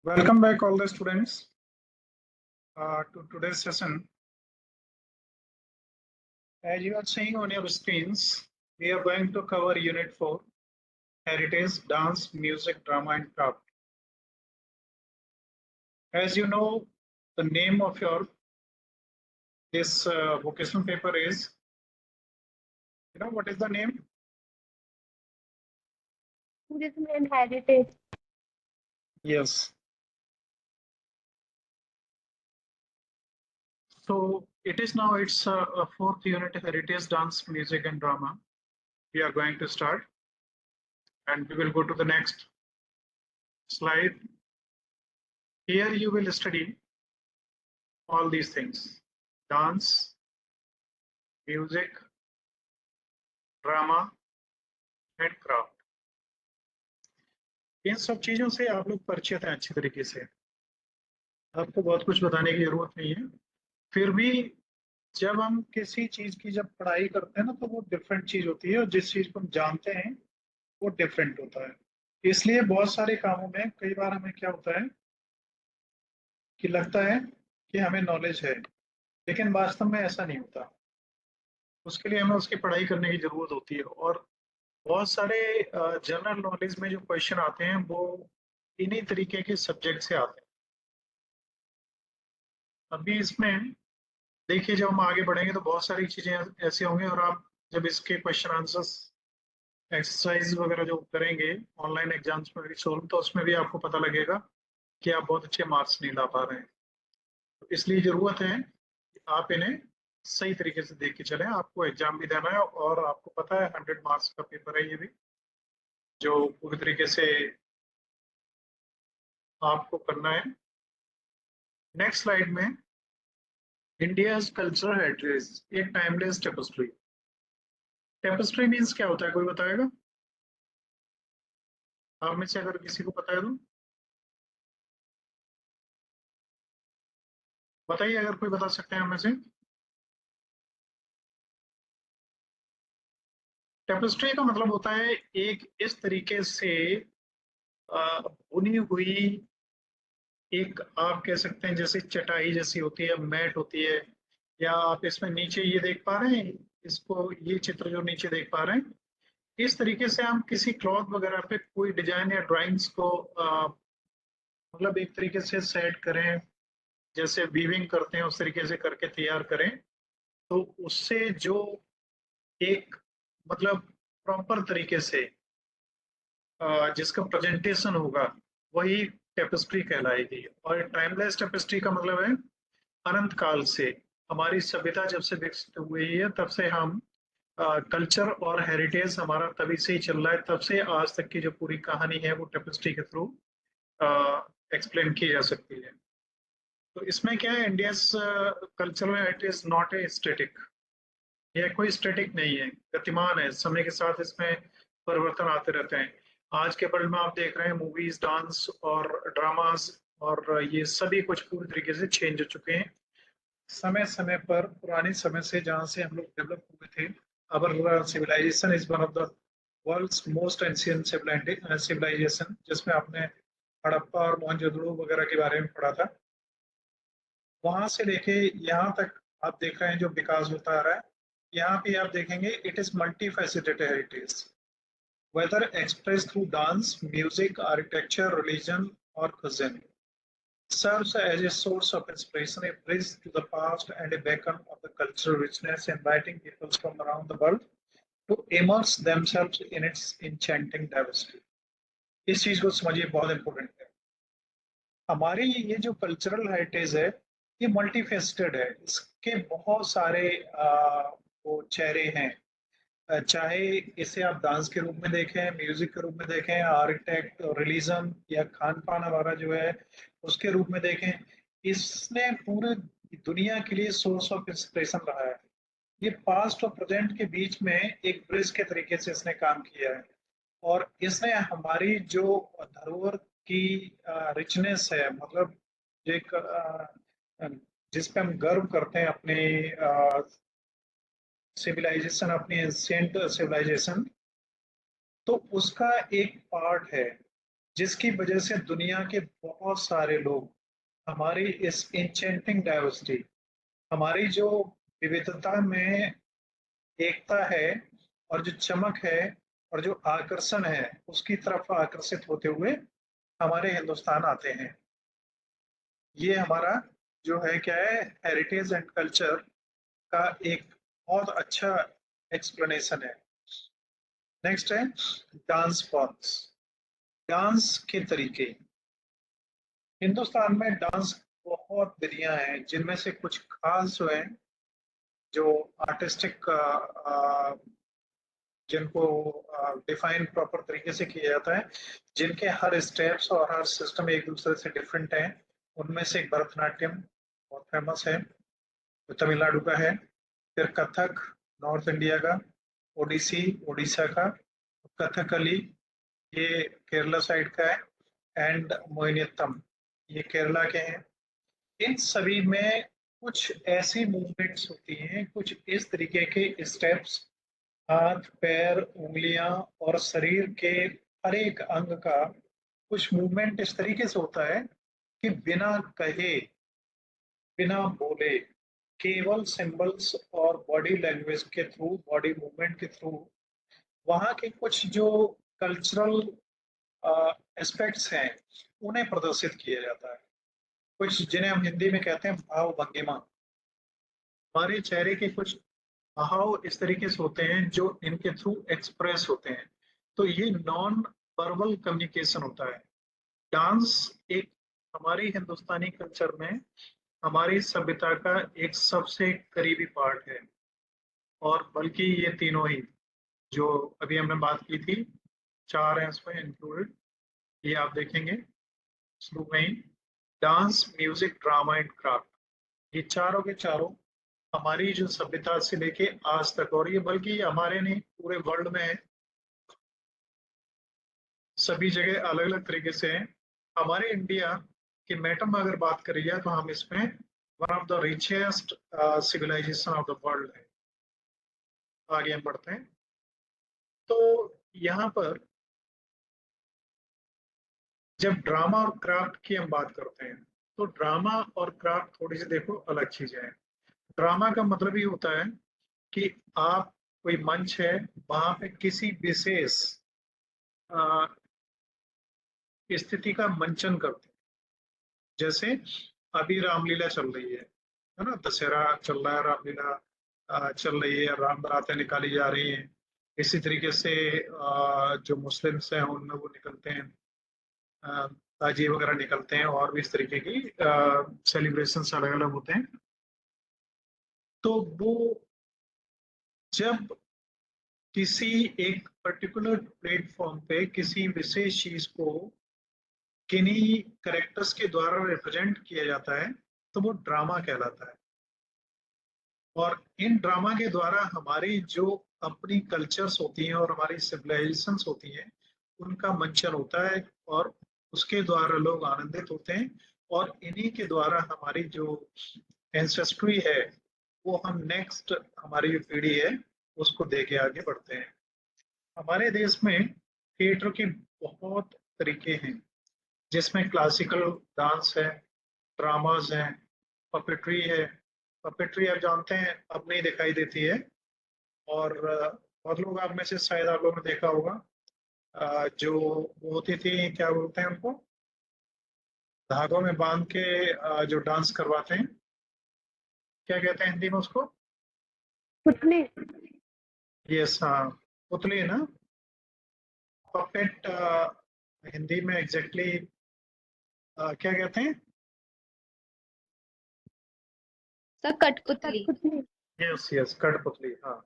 Welcome back all the students to today's session. As you are seeing on your screens, we are going to cover Unit 4, Heritage, Dance, Music, Drama and Craft. As you know, the name of this vocational paper is, what is the name? Tourism and heritage. Yes. So it is now its fourth unit, Heritage, Dance, Music and Drama. We are going to start and we will go to the next slide. Here you will study all these things: dance, music, drama and craft. इन सब चीजों से आप लोग परिचित हैं अच्छी तरीके से, आपको बहुत कुछ बताने की जरूरत नहीं है। फिर भी जब हम किसी चीज की जब पढ़ाई करते हैं ना, तो वो डिफरेंट चीज होती है और जिस चीज को हम जानते हैं वो डिफरेंट होता है। इसलिए बहुत सारे कामों में कई बार हमें क्या होता है कि लगता है कि हमें नॉलेज है, लेकिन वास्तव में ऐसा नहीं होता। उसके लिए हमें उसकी पढ़ाई करने की जरूरत होती है। और बहुत सारे जनरल नॉलेज में जो क्वेश्चन आते हैं वो इन्हीं तरीके के सब्जेक्ट से आते हैं। अभी इसमें देखिए, जब हम आगे बढ़ेंगे तो बहुत सारी चीजें ऐसी होंगी और आप जब इसके क्वेश्चन आंसर्स एक्सरसाइज वगैरह जो करेंगे ऑनलाइन एग्जाम्स में भी सोल्व, तो उसमें भी आपको पता लगेगा कि आप बहुत अच्छे मार्क्स नहीं ला पा रहे हैं। तो इसलिए जरूरत है कि आप इन्हें सही तरीके से देख के चलें। आपको एग्जाम भी देना है और आपको पता है 100 मार्क्स का पेपर है ये भी, जो पूरी तरीके से आपको करना है। नेक्स्ट स्लाइड में इंडियाज कल्चरल हेरिटेज, एक टाइमलेस टेपेस्ट्री। टेपेस्ट्री मींस क्या होता है, कोई बताएगा? आप में से अगर किसी को पता है तो बताइए, अगर कोई बता सकते हैं हम में से। टेपेस्ट्री का मतलब होता है एक इस तरीके से बुनी हुई, एक आप कह सकते हैं जैसे चटाई जैसी होती है, मैट होती है। या आप इसमें नीचे ये देख पा रहे हैं, इसको ये चित्र जो नीचे देख पा रहे हैं, इस तरीके से हम किसी क्लॉथ वगैरह पे कोई डिजाइन या ड्राइंग्स को मतलब एक तरीके से सेट करें, जैसे वीविंग करते हैं उस तरीके से करके तैयार करें, तो उससे जो एक मतलब प्रॉपर तरीके से जिसका प्रेजेंटेशन होगा वही टेपेस्ट्री कहलाएगी। और टाइमलेस टेपेस्ट्री का मतलब है अनंत काल से, हमारी सभ्यता जब से विकसित हुई है तब से हम कल्चर और हेरिटेज हमारा तभी से ही चल रहा है, तब से आज तक की जो पूरी कहानी है वो टेपेस्ट्री के थ्रू एक्सप्लेन की जा सकती है। तो इसमें क्या है, India cultural heritage not a static, यह कोई स्टेटिक नहीं है, गतिमान है। समय के साथ इसमें परिवर्तन आते रहते हैं। आज के वर्ल्ड में आप देख रहे हैं मूवीज, डांस और ड्रामास और ये सभी कुछ पूरी तरीके से चेंज हो चुके हैं समय समय पर। पुराने समय से जहाँ से हम लोग डेवलप हुए थे, our civilization is one of the world's most ancient civilization, जिसमें आपने हड़प्पा और मोहनजोदड़ो वगैरह के बारे में पढ़ा था। वहां से लेके यहाँ तक आप देख रहे हैं जो विकास होता आ रहा है। यहाँ पे आप देखेंगे it is multi faceted heritage, whether expressed through dance, music, architecture, religion, or cuisine, serves as a source of inspiration, a bridge to the past, and a beacon of the cultural richness, inviting people from around the world to immerse themselves in its enchanting diversity. इस चीज को समझिए, बहुत important है। हमारी ये जो cultural heritage है ये मल्टीफेस्टेड है, इसके बहुत सारे वो चेहरे हैं। चाहे इसे आप डांस के रूप में देखें, म्यूजिक के रूप में देखें, आर्किटेक्ट, रिलीजन या खान पान हमारा जो है उसके रूप में देखें, इसने पूरे दुनिया के लिए सोर्स ऑफ इंस्पिरेशन रहा है। ये पास्ट और प्रेजेंट के बीच में एक ब्रिज के तरीके से इसने काम किया है। और इसने हमारी जो धरोहर की रिचनेस है, मतलब जो एक जिस पे हम गर्व करते हैं अपने सिविलाइजेशन, अपनी एंशिएंट सिविलाइजेशन, तो उसका एक पार्ट है। जिसकी वजह से दुनिया के बहुत सारे लोग हमारी इस इंचेंटिंग डाइवर्सिटी, हमारी जो विविधता में एकता है और जो चमक है और जो आकर्षण है, उसकी तरफ आकर्षित होते हुए हमारे हिंदुस्तान आते हैं। ये हमारा जो है क्या है, हेरिटेज एंड कल्चर का एक बहुत अच्छा एक्सप्लेनेशन है। नेक्स्ट है डांस फॉर्म्स, डांस के तरीके। हिंदुस्तान में डांस बहुत विधियां हैं, जिनमें से कुछ खास जो है, जो आर्टिस्टिक, जिनको डिफाइन प्रॉपर तरीके से किया जाता है, जिनके हर स्टेप्स और हर सिस्टम एक दूसरे से डिफरेंट है। उनमें से एक भरतनाट्यम बहुत फेमस है, जो तमिलनाडु का है। फिर कथक, नॉर्थ इंडिया का। ओडिसी, उड़ीसा का। कथकली, ये केरला साइड का है। एंड मोहिनीअट्टम, ये केरला के हैं। इन सभी में कुछ ऐसी मूवमेंट्स होती हैं, कुछ इस तरीके के स्टेप्स, हाथ पैर उंगलियां और शरीर के हर एक अंग का कुछ मूवमेंट इस तरीके से होता है कि बिना कहे, बिना बोले, केवल सिंबल्स और बॉडी लैंग्वेज के थ्रू, बॉडी मूवमेंट के थ्रू वहाँ के कुछ जो कल्चरल एस्पेक्ट्स हैं, उन्हें प्रदर्शित किया जाता है। कुछ जिन्हें हम हिंदी में कहते हैं भाव भंगिमा। हमारे चेहरे के कुछ भाव इस तरीके से होते हैं जो इनके थ्रू एक्सप्रेस होते हैं। तो ये नॉन वर्बल कम्युनिकेशन होता है। डांस एक हमारी हिंदुस्तानी कल्चर में हमारी सभ्यता का एक सबसे करीबी पार्ट है। और बल्कि ये तीनों ही जो अभी हमने बात की थी, चार हैं इसमें इंक्लूडेड, ये आप देखेंगे शुरू में ही। Dance, music, drama and craft, ये चारों के चारों हमारी जो सभ्यता से लेके आज तक, और ये बल्कि हमारे नहीं पूरे वर्ल्ड में है, सभी जगह अलग अलग तरीके से है। हमारे इंडिया के मैटर में अगर बात करी जाए तो हम इसमें one of the richest civilization of the world है। आगे हम बढ़ते हैं। तो यहाँ पर जब ड्रामा और क्राफ्ट की हम बात करते हैं, तो ड्रामा और क्राफ्ट थोड़ी सी देखो अलग चीजें हैं। ड्रामा का मतलब ये होता है कि आप, कोई मंच है, वहां पे किसी विशेष अ, स्थिति का मंचन करते हैं। जैसे अभी रामलीला चल रही है ना, दशहरा चल रहा है, रामलीला चल रही है, राम बारातें निकाली जा रही हैं। इसी तरीके से जो मुस्लिम्स हैं उनमें वो निकलते हैं, अ, ताजिए वगैरह निकलते हैं, और भी इस तरीके की सेलिब्रेशन अलग अलग होते हैं। तो वो जब किसी एक पर्टिकुलर प्लेटफॉर्म पे किसी विशेष चीज को किन्हीं करेक्टर्स के द्वारा रिप्रेजेंट किया जाता है, तो वो ड्रामा कहलाता है। और इन ड्रामा के द्वारा हमारी जो अपनी कल्चर्स होती हैं और हमारी सिविलाइजेशंस होती हैं, उनका मंचन होता है, और उसके द्वारा लोग आनंदित होते हैं। और इन्हीं के द्वारा हमारी जो एंसेस्ट्री है, वो हम नेक्स्ट, हमारी जो पीढ़ी है, उसको दे के आगे बढ़ते हैं। हमारे देश में थिएटर के बहुत तरीके हैं, जिसमें क्लासिकल डांस है, ड्रामाज हैं, पपेट्री है। पपेट्री आप जानते हैं अब नहीं दिखाई देती है, और बहुत लोग आप में से शायद आप लोगों ने देखा होगा, जो वो होती थी, क्या बोलते हैं उनको, धागों में बांध के जो डांस करवाते हैं, क्या कहते हैं हिंदी में उसको? पुतले। यस, हाँ, पुतली ना। पपेट हिंदी में एग्जैक्टली क्या कहते हैं? सर कठपुतली। कठपुतली। यस यस, कठपुतली, हाँ।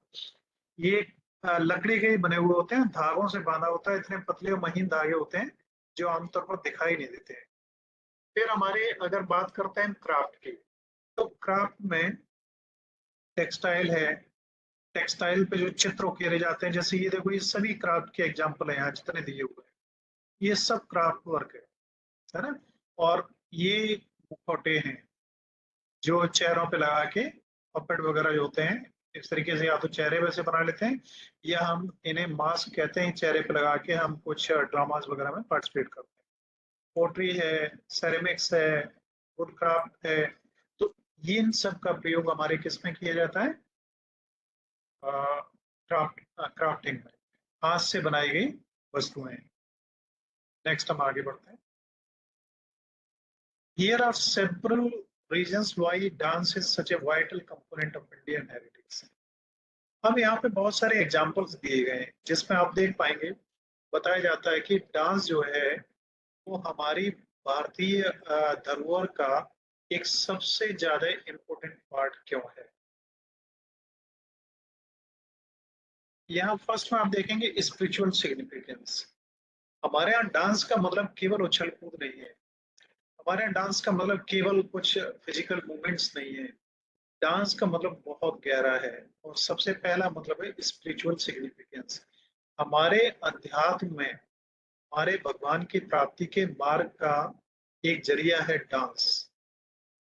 ये लकड़ी के ही बने हुए होते हैं, धागों से बांधा होता है, इतने पतले और महीन धागे होते हैं जो आमतौर पर दिखाई नहीं देते हैं। फिर हमारे अगर बात करते हैं क्राफ्ट की, तो क्राफ्ट में टेक्सटाइल है। टेक्सटाइल पे जो चित्र उकेरे जाते हैं, जैसे ये देखो, ये सभी क्राफ्ट के एग्जाम्पल हैं यहाँ जितने दिए हुए हैं, ये सब क्राफ्ट वर्क है ना। और ये मुखौटे हैं जो चेहरों पे लगा के, पपेट वगैरह जो होते हैं, इस तरीके से या तो चेहरे वैसे बना लेते हैं, या हम इन्हें मास्क कहते हैं, चेहरे पे लगा के हम कुछ ड्रामास वगैरह में पार्टिसिपेट करते हैं। पोट्री है, सेरेमिक्स है, वुड क्राफ्ट है। तो ये इन सब का प्रयोग हमारे किस में किया जाता है? क्राफ्टिंग में, हाथ से बनाई गई वस्तुएं। नेक्स्ट हम आगे बढ़ते हैं। Here are several reasons why dance is such a vital component of Indian heritage. अब यहाँ पे बहुत सारे एग्जाम्पल्स दिए गए हैं जिसमें आप देख पाएंगे, बताया जाता है कि डांस जो है वो हमारी भारतीय धरोहर का एक सबसे ज्यादा इम्पोर्टेंट पार्ट क्यों है। यहाँ फर्स्ट में आप देखेंगे स्पिरिचुअल सिग्निफिकेंस। हमारे यहाँ डांस का मतलब केवल उछल कूद नहीं है, हमारे यहाँ डांस का मतलब केवल कुछ फिजिकल मूवमेंट्स नहीं है। डांस का मतलब बहुत गहरा है और सबसे पहला मतलब है स्पिरिचुअल सिग्निफिकेंस। हमारे अध्यात्म में हमारे भगवान की प्राप्ति के मार्ग का एक जरिया है डांस।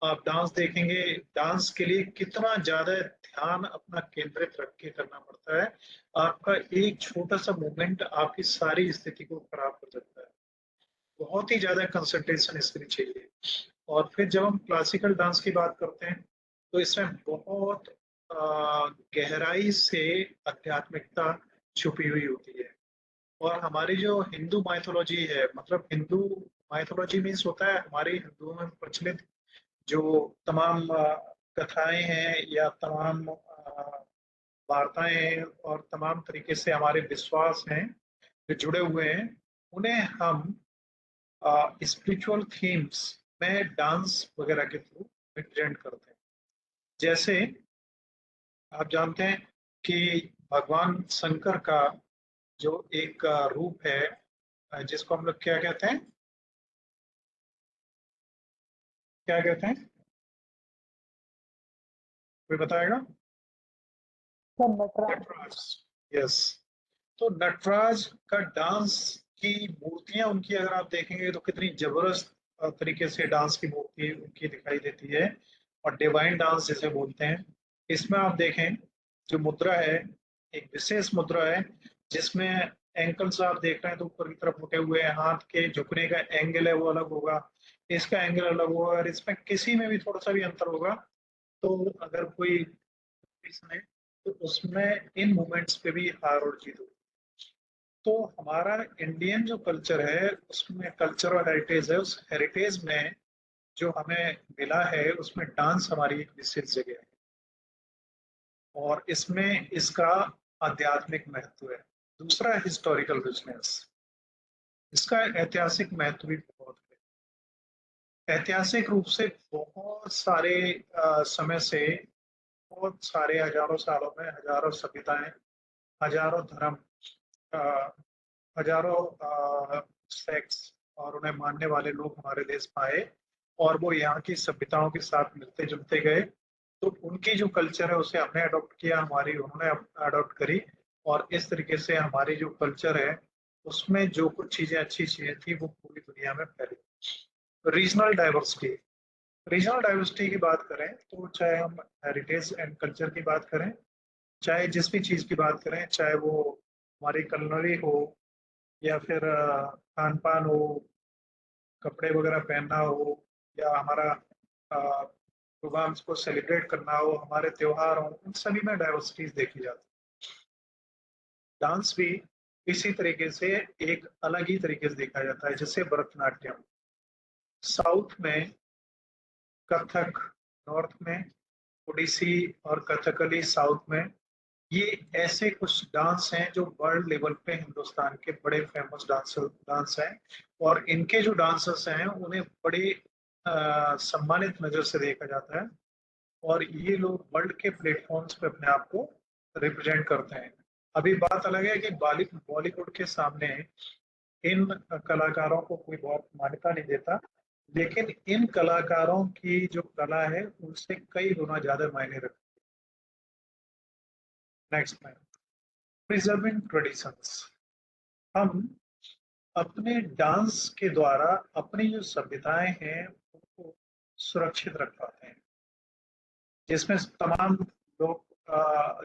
आप डांस देखेंगे, डांस के लिए कितना ज्यादा ध्यान अपना केंद्रित रख के करना पड़ता है। आपका एक छोटा सा मूवमेंट आपकी सारी स्थिति को खराब कर सकता है। बहुत ही ज्यादा कंसंट्रेशन इसके लिए चाहिए। और फिर जब हम क्लासिकल डांस की बात करते हैं तो इसमें बहुत गहराई से आध्यात्मिकता छुपी हुई होती है। और हमारी जो हिंदू माइथोलॉजी है, मतलब हिंदू माइथोलॉजी मीन्स होता है हमारे हिंदुओं में प्रचलित जो तमाम कथाएं हैं या तमाम वार्ताएं हैं और तमाम तरीके से हमारे विश्वास हैं जो जुड़े हुए हैं, उन्हें हम स्पिरिचुअल थीम्स में डांस वगैरह के थ्रू रिप्रेजेंट करते हैं। जैसे आप जानते हैं कि भगवान शंकर का जो एक रूप है, जिसको हम लोग क्या कहते हैं, क्या कहते हैं, कोई बताएगा? नटराज। यस। तो नटराज का डांस की मूर्तियां उनकी अगर आप देखेंगे तो कितनी जबरदस्त तरीके से डांस की मूर्ति उनकी दिखाई देती है। और डिवाइन डांस जिसे बोलते हैं, इसमें आप देखें जो मुद्रा है, एक विशेष मुद्रा है जिसमें एंकल्स आप देख रहे हैं तो ऊपर की तरफ उठे हुए हैं, हाथ के झुकने का एंगल है वो अलग होगा, इसका एंगल अलग होगा। और इसमें किसी में भी थोड़ा सा भी अंतर होगा तो अगर कोई इसमें, तो उसमें इन मोमेंट्स पे भी हार और जीत होगी। तो हमारा इंडियन जो कल्चर है उसमें, कल्चर और हेरिटेज है, उस हेरिटेज में जो हमें मिला है उसमें डांस हमारी एक विशेष जगह है। और इसमें इसका आध्यात्मिक महत्व है। दूसरा हिस्टोरिकल रिचनेस, इसका ऐतिहासिक महत्व भी बहुत है। ऐतिहासिक रूप से बहुत सारे समय से, बहुत सारे हजारों सालों में हजारों सभ्यताएं, हजारों धर्म, अ, हजारों सेक्स और उन्हें मानने वाले लोग हमारे देश में आए और वो यहाँ की सभ्यताओं के साथ मिलते जुलते गए। तो उनकी जो कल्चर है उसे हमने अडॉप्ट किया, हमारी उन्होंने अडॉप्ट करी। और इस तरीके से हमारी जो कल्चर है उसमें जो कुछ चीजें, अच्छी चीजें थी वो पूरी दुनिया में फैली। रीजनल डाइवर्सिटी, रीजनल डाइवर्सिटी की बात करें तो चाहे हम हेरिटेज एंड कल्चर की बात करें, चाहे जिस भी चीज की बात करें, चाहे वो हमारी कलनरी हो या फिर खान पान हो, कपड़े वगैरह पहनना हो, या हमारा प्रोग्राम्स को सेलिब्रेट करना हो, हमारे त्योहार हो, उन सभी में डाइवर्सिटीज देखी जाती है। डांस भी इसी तरीके से एक अलग ही तरीके से देखा जाता है। जैसे भरतनाट्यम साउथ में, कथक नॉर्थ में, ओडिसी और कथकली साउथ में, ये ऐसे कुछ डांस हैं जो वर्ल्ड लेवल पे हिंदुस्तान के बड़े फेमस डांस हैं। और इनके जो डांसर्स हैं उन्हें बड़े सम्मानित नजर से देखा जाता है। और ये लोग वर्ल्ड के प्लेटफॉर्म्स पे अपने आप को रिप्रेजेंट करते हैं। अभी बात अलग है कि बॉलीवुड के सामने इन कलाकारों को कोई बहुत मान्यता नहीं देता, लेकिन इन कलाकारों की जो कला है उनसे कई गुना ज्यादा मायने रखती है। नेक्स्ट में प्रिजर्विंग ट्रेडिशंस, हम अपने डांस के द्वारा अपनी जो सभ्यताएं हैं उनको सुरक्षित रख पाते हैं, जिसमें तमाम लोक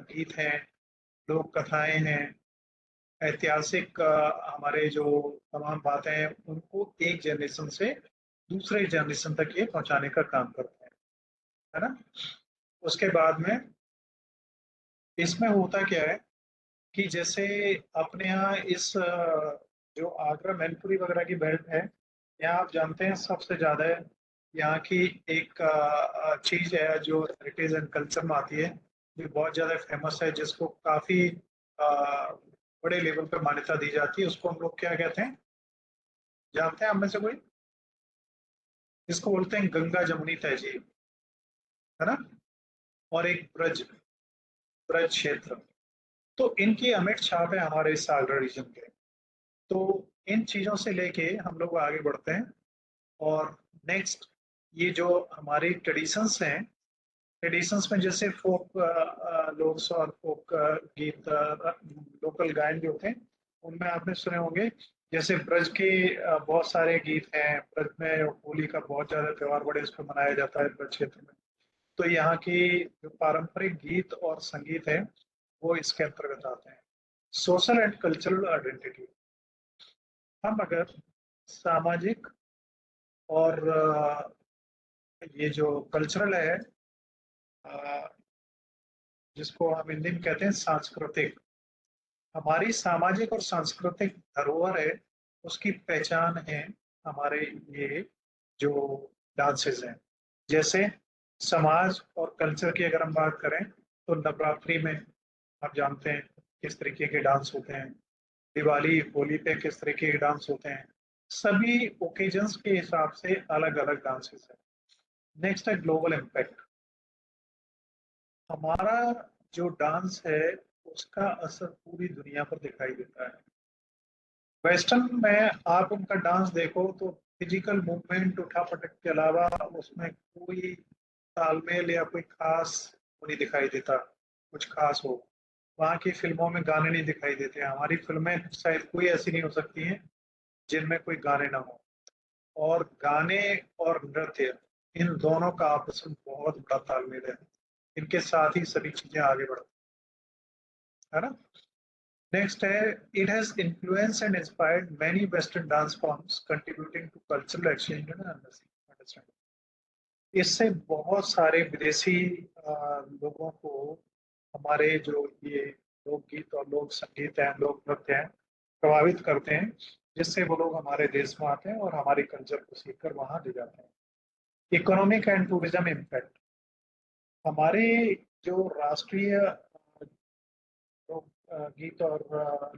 गीत हैं, लोक कथाएं हैं, ऐतिहासिक हमारे जो तमाम बातें हैं उनको एक जनरेशन से दूसरे जनरेशन तक ये पहुंचाने का काम करते हैं, है ना। उसके बाद में इसमें होता क्या है कि जैसे अपने यहाँ इस जो आगरा मैनपुरी वगैरह की बेल्ट है, यहाँ आप जानते हैं सबसे ज्यादा यहाँ की एक चीज है जो हेरिटेज एंड कल्चर में आती है, जो बहुत ज्यादा फेमस है, जिसको काफी बड़े लेवल पे मान्यता दी जाती है। उसको हम लोग क्या कहते हैं, जानते हैं हम में से कोई? इसको बोलते हैं गंगा जमुनी तहजीब, है ना। और एक ब्रज ब्रज क्षेत्र। तो इनकी अमिट छाप है हमारे इस सागरा रीजन के। तो इन चीजों से लेके हम लोग आगे बढ़ते हैं। और नेक्स्ट, ये जो हमारी ट्रेडिशंस हैं, ट्रेडिशंस में जैसे फोक लोग और फोक गीत, लोकल गायन जो होते हैं, उनमें आपने सुने होंगे। जैसे ब्रज के बहुत सारे गीत हैं। ब्रज में होली का बहुत ज्यादा त्योहार बड़े इस पर मनाया जाता है ब्रज क्षेत्र में। तो यहाँ की जो पारंपरिक गीत और संगीत है वो इसके अंतर्गत आते हैं। सोशल एंड कल्चरल आइडेंटिटी, हम अगर सामाजिक और ये जो कल्चरल है, अ, जिसको हम हिंदी में कहते हैं सांस्कृतिक, हमारी सामाजिक और सांस्कृतिक धरोहर है, उसकी पहचान है हमारे ये जो डांसेस हैं। जैसे समाज और कल्चर की अगर हम बात करें तो नवरात्रि में आप जानते हैं किस तरीके के डांस होते हैं, दिवाली होली पे किस तरीके के डांस होते हैं। सभी ओकेजन्स के हिसाब से अलग अलग डांसेस हैं। नेक्स्ट है ग्लोबल इम्पैक्ट। हमारा जो डांस है उसका असर पूरी दुनिया पर दिखाई देता है। वेस्टर्न में आप उनका डांस देखो तो फिजिकल मूवमेंट उठा पटक के अलावा उसमें कोई तालमेल या कोई खास वो नहीं दिखाई देता, कुछ खास हो। वहाँ की फिल्मों में गाने नहीं दिखाई देते, हमारी फिल्में शायद कोई ऐसी नहीं हो सकती हैं जिनमें कोई गाने ना हो। और गाने और नृत्य, इन दोनों का आपस में बहुत बड़ा तालमेल है। इनके साथ ही सभी चीजें आगे बढ़ती है ना। नेक्स्ट है, it has influence and inspired many western dance forms contributing to cultural exchange and understanding. इससे बहुत सारे विदेशी लोगों को हमारे जो ये लोकगीत और लोक संगीत हैं, लोक नृत्य हैं, प्रभावित करते हैं, जिससे वो लोग हमारे देश में आते हैं और हमारे कल्चर को सीखकर वहां ले जाते हैं। इकोनॉमिक एंड टूरिज्म इम्पैक्ट, हमारे जो राष्ट्रीय लोक गीत और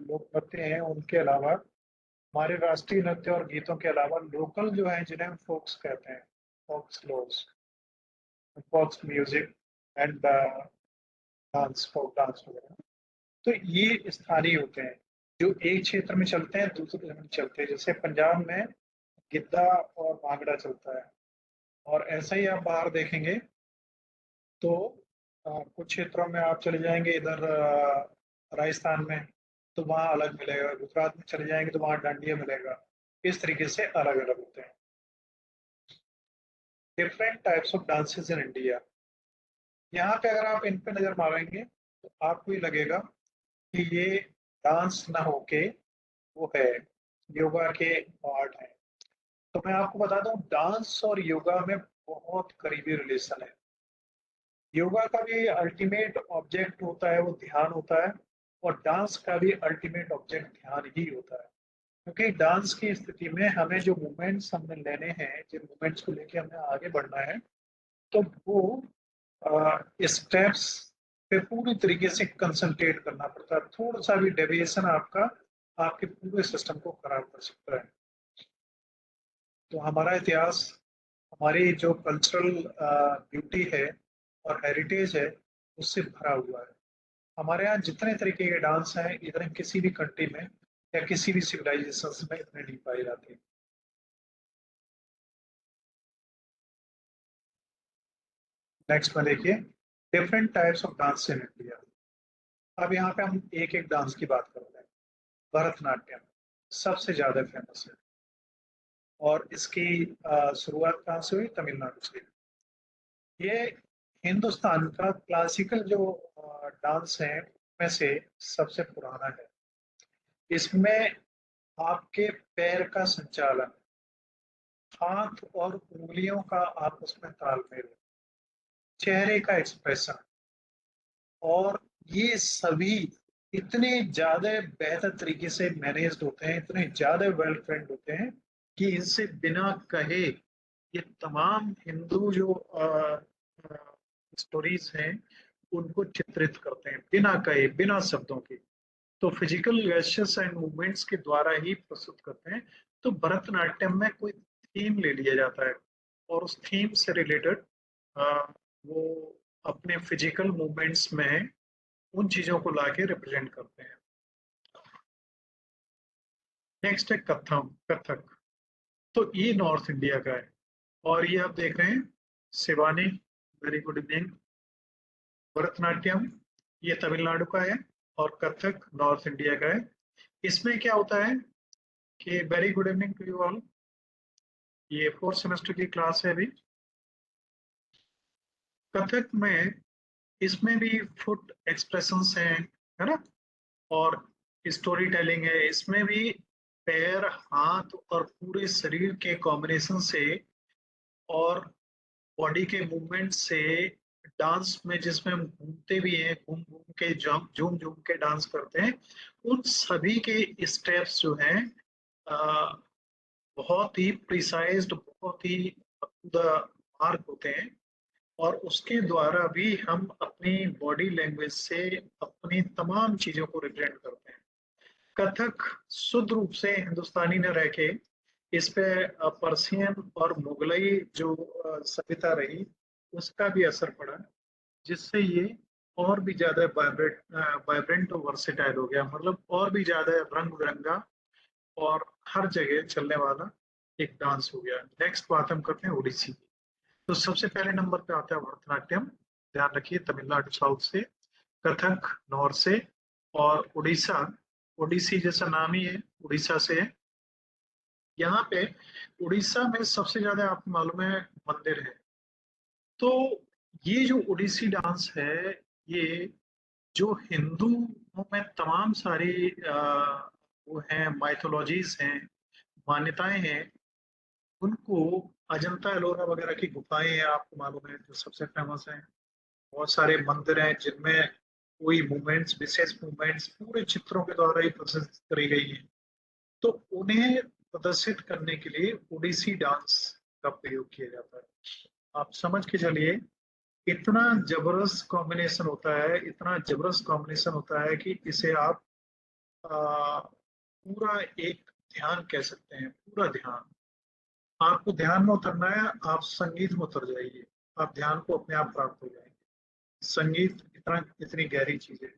लोक नृत्य हैं उनके अलावा, हमारे राष्ट्रीय नृत्य और गीतों के अलावा लोकल जो है जिन्हें हम फोक्स कहते हैं, folks floors, folks music and dance, folk dance वगैरह, तो ये स्थानीय होते हैं जो एक क्षेत्र में चलते हैं दूसरे क्षेत्र में चलते हैं। जैसे पंजाब में गिद्दा और भांगड़ा चलता है। और ऐसा ही आप बाहर देखेंगे तो कुछ क्षेत्रों में आप चले जाएंगे इधर राजस्थान में तो वहाँ अलग मिलेगा, गुजरात में चले जाएंगे तो वहाँ डांडिया मिलेगा। इस तरीके से अलग अलग होते हैं। Different types of dances in India, यहाँ पे अगर आप इन पे नजर मारेंगे तो आपको ये लगेगा कि ये डांस ना होके वो है, योगा के पार्ट है। तो मैं आपको बता दूं, डांस और योगा में बहुत करीबी रिलेशन है। योगा का भी अल्टीमेट ऑब्जेक्ट होता है वो ध्यान होता है, और डांस का भी अल्टीमेट ऑब्जेक्ट ध्यान ही होता है। क्योंकि डांस की स्थिति में हमें जो मूवमेंट्स हमने लेने हैं, जिन मूवमेंट्स को लेके हमें आगे बढ़ना है, तो वो स्टेप्स पे पूरी तरीके से कंसंट्रेट करना पड़ता है। थोड़ा सा भी डेविएशन आपका आपके पूरे सिस्टम को खराब कर सकता है। तो हमारा इतिहास, हमारी जो कल्चरल ब्यूटी है और हेरिटेज है, उससे भरा हुआ है। हमारे यहाँ जितने तरीके के डांस हैं इतने किसी भी कंट्री में या किसी भी सिविलाइजेशन में इतने नहीं पाए जाते। नेक्स्ट में देखिए, different types of dance in India. अब यहाँ पे हम एक एक डांस की बात कर रहे हैं। भरतनाट्यम सबसे ज्यादा फेमस है, और इसकी शुरुआत कहाँ से हुई? तमिलनाडु से। ये हिंदुस्तान का क्लासिकल जो डांस है में से सबसे पुराना है। इसमें आपके पैर का संचालन, हाथ और उंगलियों का आपस में तालमेल, चेहरे का एक्सप्रेशन, और ये सभी इतने ज्यादा बेहतर तरीके से मैनेज्ड होते हैं, इतने ज्यादा वेल ट्रेंड होते हैं कि इनसे बिना कहे ये तमाम हिंदू जो स्टोरीज हैं उनको चित्रित करते हैं, बिना कहे, बिना शब्दों के। तो फिजिकल गेस्चर्स एंड मूवमेंट्स के द्वारा ही प्रस्तुत करते हैं। तो भरतनाट्यम में कोई थीम ले लिया जाता है और उस थीम से रिलेटेड वो अपने फिजिकल मूवमेंट्स में उन चीजों को लाके रिप्रेजेंट करते हैं। नेक्स्ट है कथम, कथक। तो ये नॉर्थ इंडिया का है, और ये आप देख रहे हैं Shivani, very good evening. Bharatanatyam ये तमिलनाडु का है और कथक नॉर्थ इंडिया का है। इसमें क्या होता है कि very good evening to you all, ये फोर्थ सेमेस्टर की क्लास है अभी। कथक में इसमें भी फुट एक्सप्रेशंस हैं, है ना, और स्टोरी टेलिंग है। इसमें भी पैर, हाथ और पूरे शरीर के कॉम्बिनेशन से और बॉडी के मूवमेंट से डांस में, जिसमें हम घूमते भी हैं, घूम घूम के झूम झूम झूम के डांस करते हैं, उन सभी के स्टेप्स जो हैं बहुत ही प्रिसाइज्ड, बहुत ही मार्क होते हैं, और उसके द्वारा भी हम अपनी बॉडी लैंग्वेज से अपनी तमाम चीजों को रिप्रेजेंट करते हैं। कथक शुद्ध रूप से हिंदुस्तानी न रह के इस पे पर्शियन और मुगलई जो सभ्यता रही उसका भी असर पड़ा, जिससे ये और भी ज्यादा वाइब्रेंट और वर्सेटाइल हो गया, मतलब और भी ज्यादा रंग बिरंगा और हर जगह चलने वाला एक डांस हो गया। नेक्स्ट बात हम करते हैं ओडिसी की। तो सबसे पहले नंबर पे आता है भरतनाट्यम, ध्यान रखिए, तमिलनाडु साउथ से, कथक नॉर्थ से, और उड़ीसा, ओडिसी जैसा नाम ही है, उड़ीसा से है। यहाँ पे उड़ीसा में सबसे ज्यादा आपको मालूम है मंदिर है। तो ये जो ओडिसी डांस है, ये जो हिंदुओं में तमाम सारी वो हैं, माइथोलॉजीज हैं, मान्यताएं हैं, उनको, अजंता एलोरा वगैरह की गुफाएं हैं आपको मालूम है जो सबसे फेमस हैं, बहुत सारे मंदिर हैं जिनमें कोई मूवमेंट्स, विशेष मूवमेंट्स पूरे चित्रों के द्वारा ही प्रदर्शित करी गई है। तो उन्हें प्रदर्शित करने के लिए ओडिसी डांस का प्रयोग किया जाता है। आप समझ के चलिए, इतना जबरदस्त कॉम्बिनेशन होता है, इतना जबरदस्त कॉम्बिनेशन होता है कि इसे आप पूरा एक ध्यान कह सकते हैं, पूरा ध्यान। आपको ध्यान में उतरना है, आप संगीत में उतर जाइए, आप ध्यान को अपने आप प्राप्त हो जाएंगे। संगीत इतना, इतनी गहरी चीज है।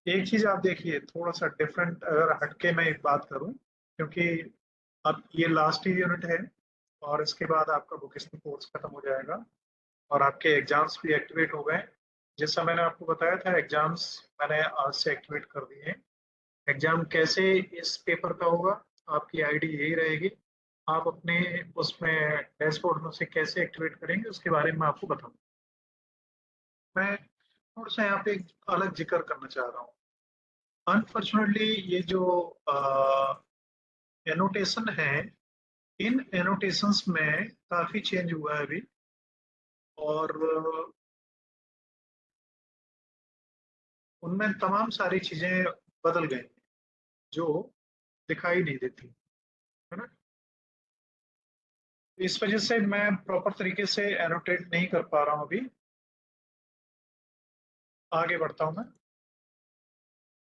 एक चीज आप देखिए, थोड़ा सा डिफरेंट अगर हटके मैं एक बात करूं, क्योंकि अब ये लास्ट यूनिट है और इसके बाद आपका वोकेशनल कोर्स खत्म हो जाएगा और आपके एग्जाम्स भी एक्टिवेट हो गए। जैसा मैंने आपको बताया था, एग्जाम्स मैंने आज से एक्टिवेट कर दिए हैं। एग्जाम कैसे इस पेपर का होगा, आपकी आईडी यही रहेगी। आप अपने उसमें डैशबोर्ड में से कैसे एक्टिवेट करेंगे उसके बारे में आपको बताऊंगा। मैं थोड़ा सा यहाँ पे एक अलग जिक्र करना चाह रहा हूँ। अनफॉर्चुनेटली ये जो एनोटेशन है, इन एनोटेशंस में काफी चेंज हुआ है अभी, और उनमें तमाम सारी चीजें बदल गई जो दिखाई नहीं देती, है ना। इस वजह से मैं प्रॉपर तरीके से एनोटेट नहीं कर पा रहा हूँ अभी। आगे बढ़ता हूँ मैं,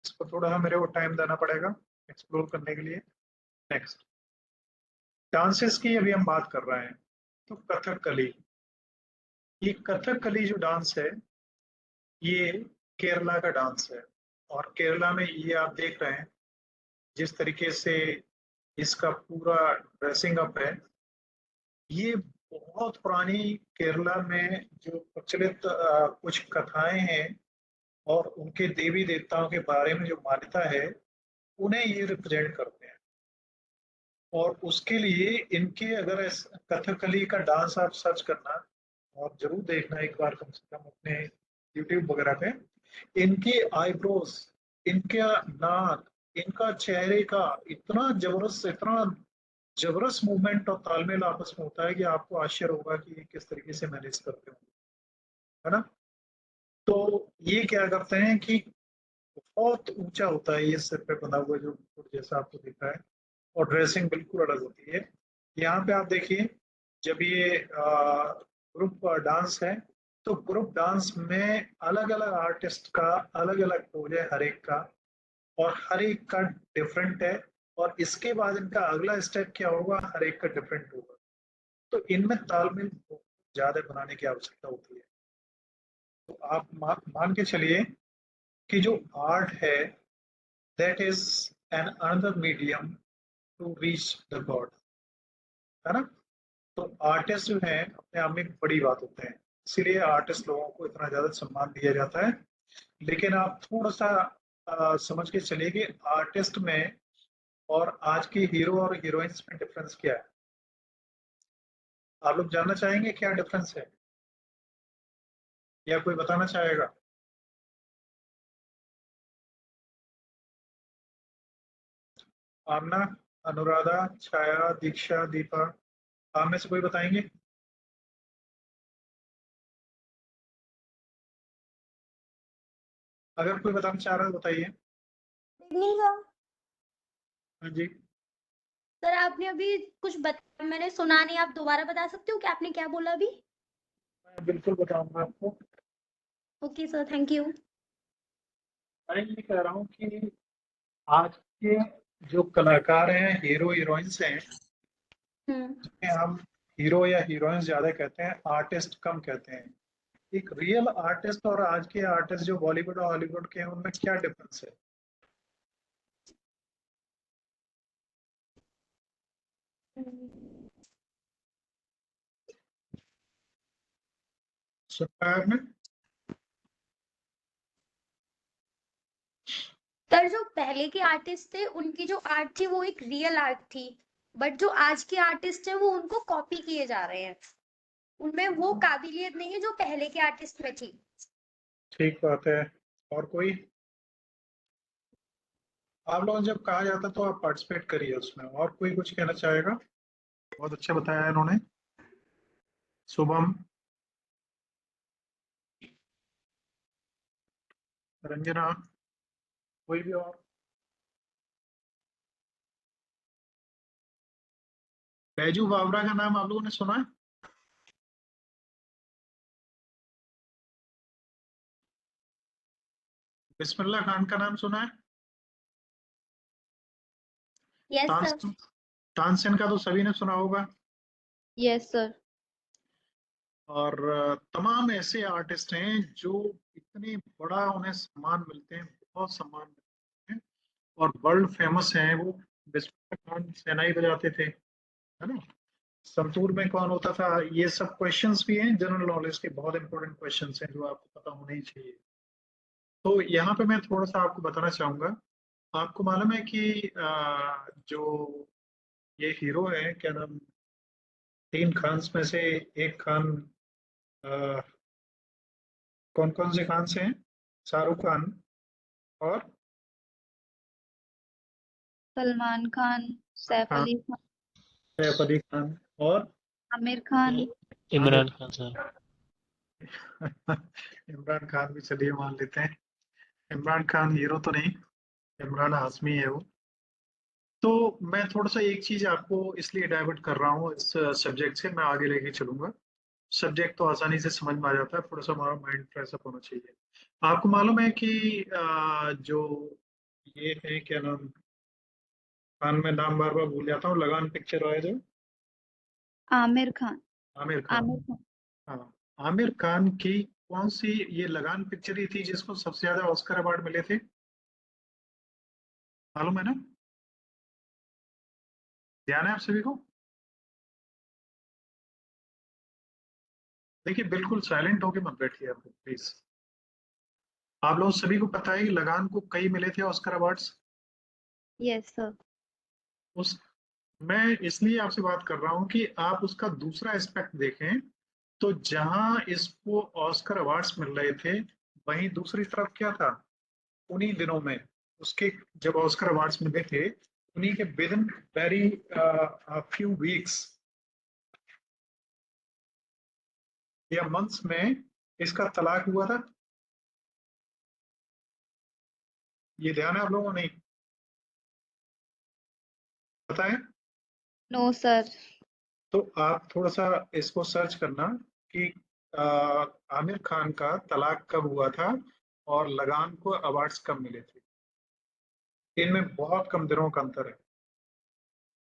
इसको थोड़ा सा मेरे को टाइम देना पड़ेगा एक्सप्लोर करने के लिए। नेक्स्ट, डांसेस की अभी हम बात कर रहे हैं। तो कथकली, ये कथकली जो डांस है, ये केरला का डांस है, और केरला में ये आप देख रहे हैं जिस तरीके से इसका पूरा ड्रेसिंग अप है, ये बहुत पुरानी केरला में जो प्रचलित कुछ कथाएं हैं और उनके देवी देवताओं के बारे में जो मान्यता है, उन्हें ये रिप्रेजेंट करते हैं। और उसके लिए इनके, अगर कथकली का डांस आप सर्च करना, आप जरूर देखना एक बार कम से कम अपने यूट्यूब वगैरह पे। इनके आईब्रोज, इनका नाक, इनका चेहरे का इतना जबरदस्त मूवमेंट और तालमेल आपस में होता है कि आपको आश्चर्य होगा कि ये किस तरीके से मैनेज करते होंगे, है ना। तो ये क्या करते हैं कि बहुत ऊंचा होता है ये सिर पे बंधा हुआ जो मुकुट जैसा आपको दिख रहा है, और ड्रेसिंग बिल्कुल अलग होती है। यहाँ पे आप देखिए, जब ये ग्रुप डांस है, तो ग्रुप डांस में अलग अलग आर्टिस्ट का अलग अलग पोज है हर एक का, और हर एक का डिफरेंट है। और इसके बाद इनका अगला स्टेप क्या होगा, हर एक का डिफरेंट होगा। तो इनमें तालमेल बहुत ज्यादा बनाने की आवश्यकता होती है। तो आप मान के चलिए कि जो आर्ट है, that is an another medium to reach the god, है ना। तो आर्टिस्ट जो है अपने आप में एक बड़ी बात होते हैं, इसीलिए आर्टिस्ट लोगों को इतना ज्यादा सम्मान दिया जाता है। लेकिन आप थोड़ा सा समझ के चलिए कि आर्टिस्ट में और आज की हीरो और हीरोइंस में डिफरेंस क्या है। आप लोग जानना चाहेंगे क्या डिफरेंस है, या कोई बताना चाहेगा? आमना, अनुराधा, छाया, दीक्षा, दीपा, आप में से कोई बताएंगे? अगर कोई बताना चाह रहा है तो बताइए। नहीं सर। हाँ जी। सर आपने अभी कुछ बताया, मैंने सुना नहीं, आप दोबारा बता सकते हो कि आपने क्या बोला अभी? मैं बिल्कुल बताऊंगा आपको। Okay sir, thank you. मैं ये कह रहा हूँ कि आज के जो कलाकार हैं, हीरो हीरोइंस हैं, हम्म। जिन्हें हम हीरो या हीरोइंस ज्यादा कहते हैं, आर्टिस्ट कम कहते हैं। एक रियल आर्टिस्ट और आज के आर्टिस्ट जो बॉलीवुड और हॉलीवुड के हैं, उनमें क्या डिफरेंस है? सुना है आपने? सर जो पहले के आर्टिस्ट थे उनकी जो आर्ट थी वो एक रियल आर्ट थी, बट जो आज के आर्टिस्ट है वो उनको कॉपी किए जा रहे हैं, उनमें वो काबिलियत नहीं है जो पहले के आर्टिस्ट में थी। ठीक बात है। और कोई? आप लोगों ने जब कहा जाता तो आप पार्टिसिपेट करिए उसमें। और कोई कुछ कहना चाहेगा? बहुत अच्छा बताया इन्होंने। शुभम, रंजना, कोई भी और? बैजू बावरा का नाम आप लोगों ने सुना है? बिस्मिल्लाह खान का नाम सुना है? Yes sir. तानसेन, तानसेन का तो सभी ने सुना होगा। Yes sir. और तमाम ऐसे आर्टिस्ट हैं जो इतने बड़ा उन्हें सम्मान मिलते हैं, बहुत सम्मान मिलते हैं, और वर्ल्ड फेमस हैं वो। बिस्मिल्लाह खान शहनाई बजाते थे, है ना। संतूर में कौन होता था? ये सब क्वेश्चंस भी हैं, जनरल नॉलेज के बहुत इंपॉर्टेंट क्वेश्चंस हैं जो आपको पता होने ही चाहिए। तो यहाँ पे मैं थोड़ा सा आपको बताना चाहूंगा। आपको मालूम है कि जो ये हीरो है, क्या नाम, तीन खान्स में से एक खान, कौन कौन से खान से हैं? शाहरुख खान, और सलमान खान, सलमान सैफ खान, अली खान, सैफ अली खान, और आमिर खान। आमिर इमरान खान सर। इमरान खान भी चलिए मान लेते हैं। इमरान खान हीरो तो नहीं, इमरान हाशमी है वो। तो मैं थोड़ा सा एक चीज आपको इसलिए डाइवर्ट कर रहा हूँ इस सब्जेक्ट से, मैं आगे लेके चलूंगा। सब्जेक्ट तो आसानी से समझ में आ जाता है, थोड़ा सा हमारा माइंड फ्रेश अप होना चाहिए। आपको मालूम है कि जो ये है, क्या नाम, खान में नाम बार बार भूल जाता हूँ, लगान पिक्चर आया जो, आमिर खान। आमिर खान। आमिर खान। हाँ, आमिर खान की कौन सी ये लगान पिक्चर ही थी जिसको सबसे ज्यादा ऑस्कर अवार्ड मिले थे? मालूम है ना? ध्यान है आप सभी को? देखिए, बिल्कुल साइलेंट होके मत बैठिए आप प्लीज। आप लोग सभी को पता है कि लगान को कई मिले थे ऑस्कर अवार्ड्स। Yes sir. उस मैं इसलिए आपसे बात कर रहा हूं कि आप उसका दूसरा एस्पेक्ट देखें। तो जहां इसको ऑस्कर अवार्ड्स मिल रहे थे, वहीं दूसरी तरफ क्या था उन्हीं दिनों में, उसके जब ऑस्कर अवार्ड्स मिले थे, उन्हीं के with in very few weeks या मंथ्स में इसका तलाक हुआ था। ये ध्यान है आप लोगों को? नहीं पता है? No sir. तो आप थोड़ा सा इसको सर्च करना कि आ, आमिर खान का तलाक कब हुआ था और लगान को अवार्ड्स कब मिले थे। इनमें बहुत कम दिनों का अंतर है।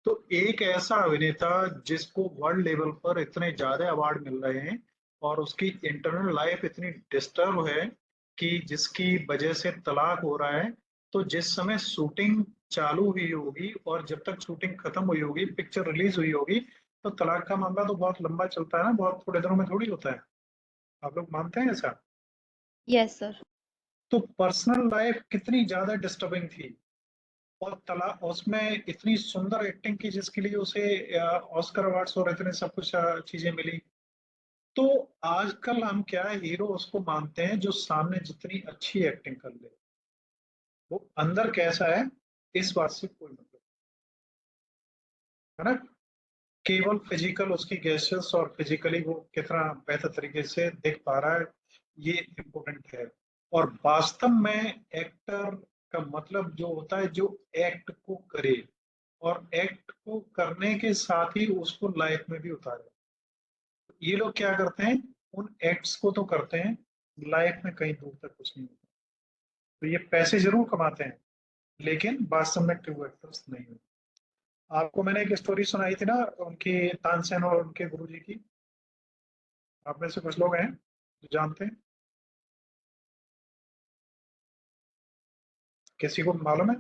तो एक ऐसा अभिनेता जिसको वर्ल्ड लेवल पर इतने ज्यादा अवार्ड मिल रहे हैं और उसकी इंटरनल लाइफ इतनी डिस्टर्ब है कि जिसकी वजह से तलाक हो रहा है, तो जिस समय शूटिंग चालू हुई होगी और जब तक शूटिंग खत्म हुई होगी, पिक्चर रिलीज हुई होगी, तो तलाक का मामला तो बहुत लंबा चलता है ना, बहुत थोड़े दिनों में थोड़ी होता है। आप लोग मानते हैं ऐसा? Yes sir. तो पर्सनल लाइफ कितनी ज्यादा डिस्टर्बिंग थी, और तला उसमें इतनी सुंदर एक्टिंग की जिसके लिए उसे ऑस्कर अवार्ड्स और इतने सब कुछ चीजें मिली। तो आजकल हम क्या है, हीरो उसको मानते हैं जो सामने जितनी अच्छी एक्टिंग कर ले, वो अंदर कैसा है इस बात से कोई मतलब, है ना। केवल फिजिकल उसकी गेस्चर्स और फिजिकली वो कितना बेहतर तरीके से दिख पा रहा है, ये इम्पोर्टेंट है। और वास्तव में एक्टर का मतलब जो होता है जो एक्ट को करे, और एक्ट को करने के साथ ही उसको लाइफ में भी उतारे। ये लोग क्या करते हैं, उन एक्ट्स को तो करते हैं, लाइफ में कहीं दूर तक कुछ नहीं होता। तो ये पैसे जरूर कमाते हैं, लेकिन वास्तव में ट्रू एक्टर्स नहीं होते। आपको मैंने एक स्टोरी सुनाई थी ना, उनकी, तानसेन और उनके गुरुजी की। आप में से कुछ लोग हैं जो जानते हैं? किसी को मालूम है?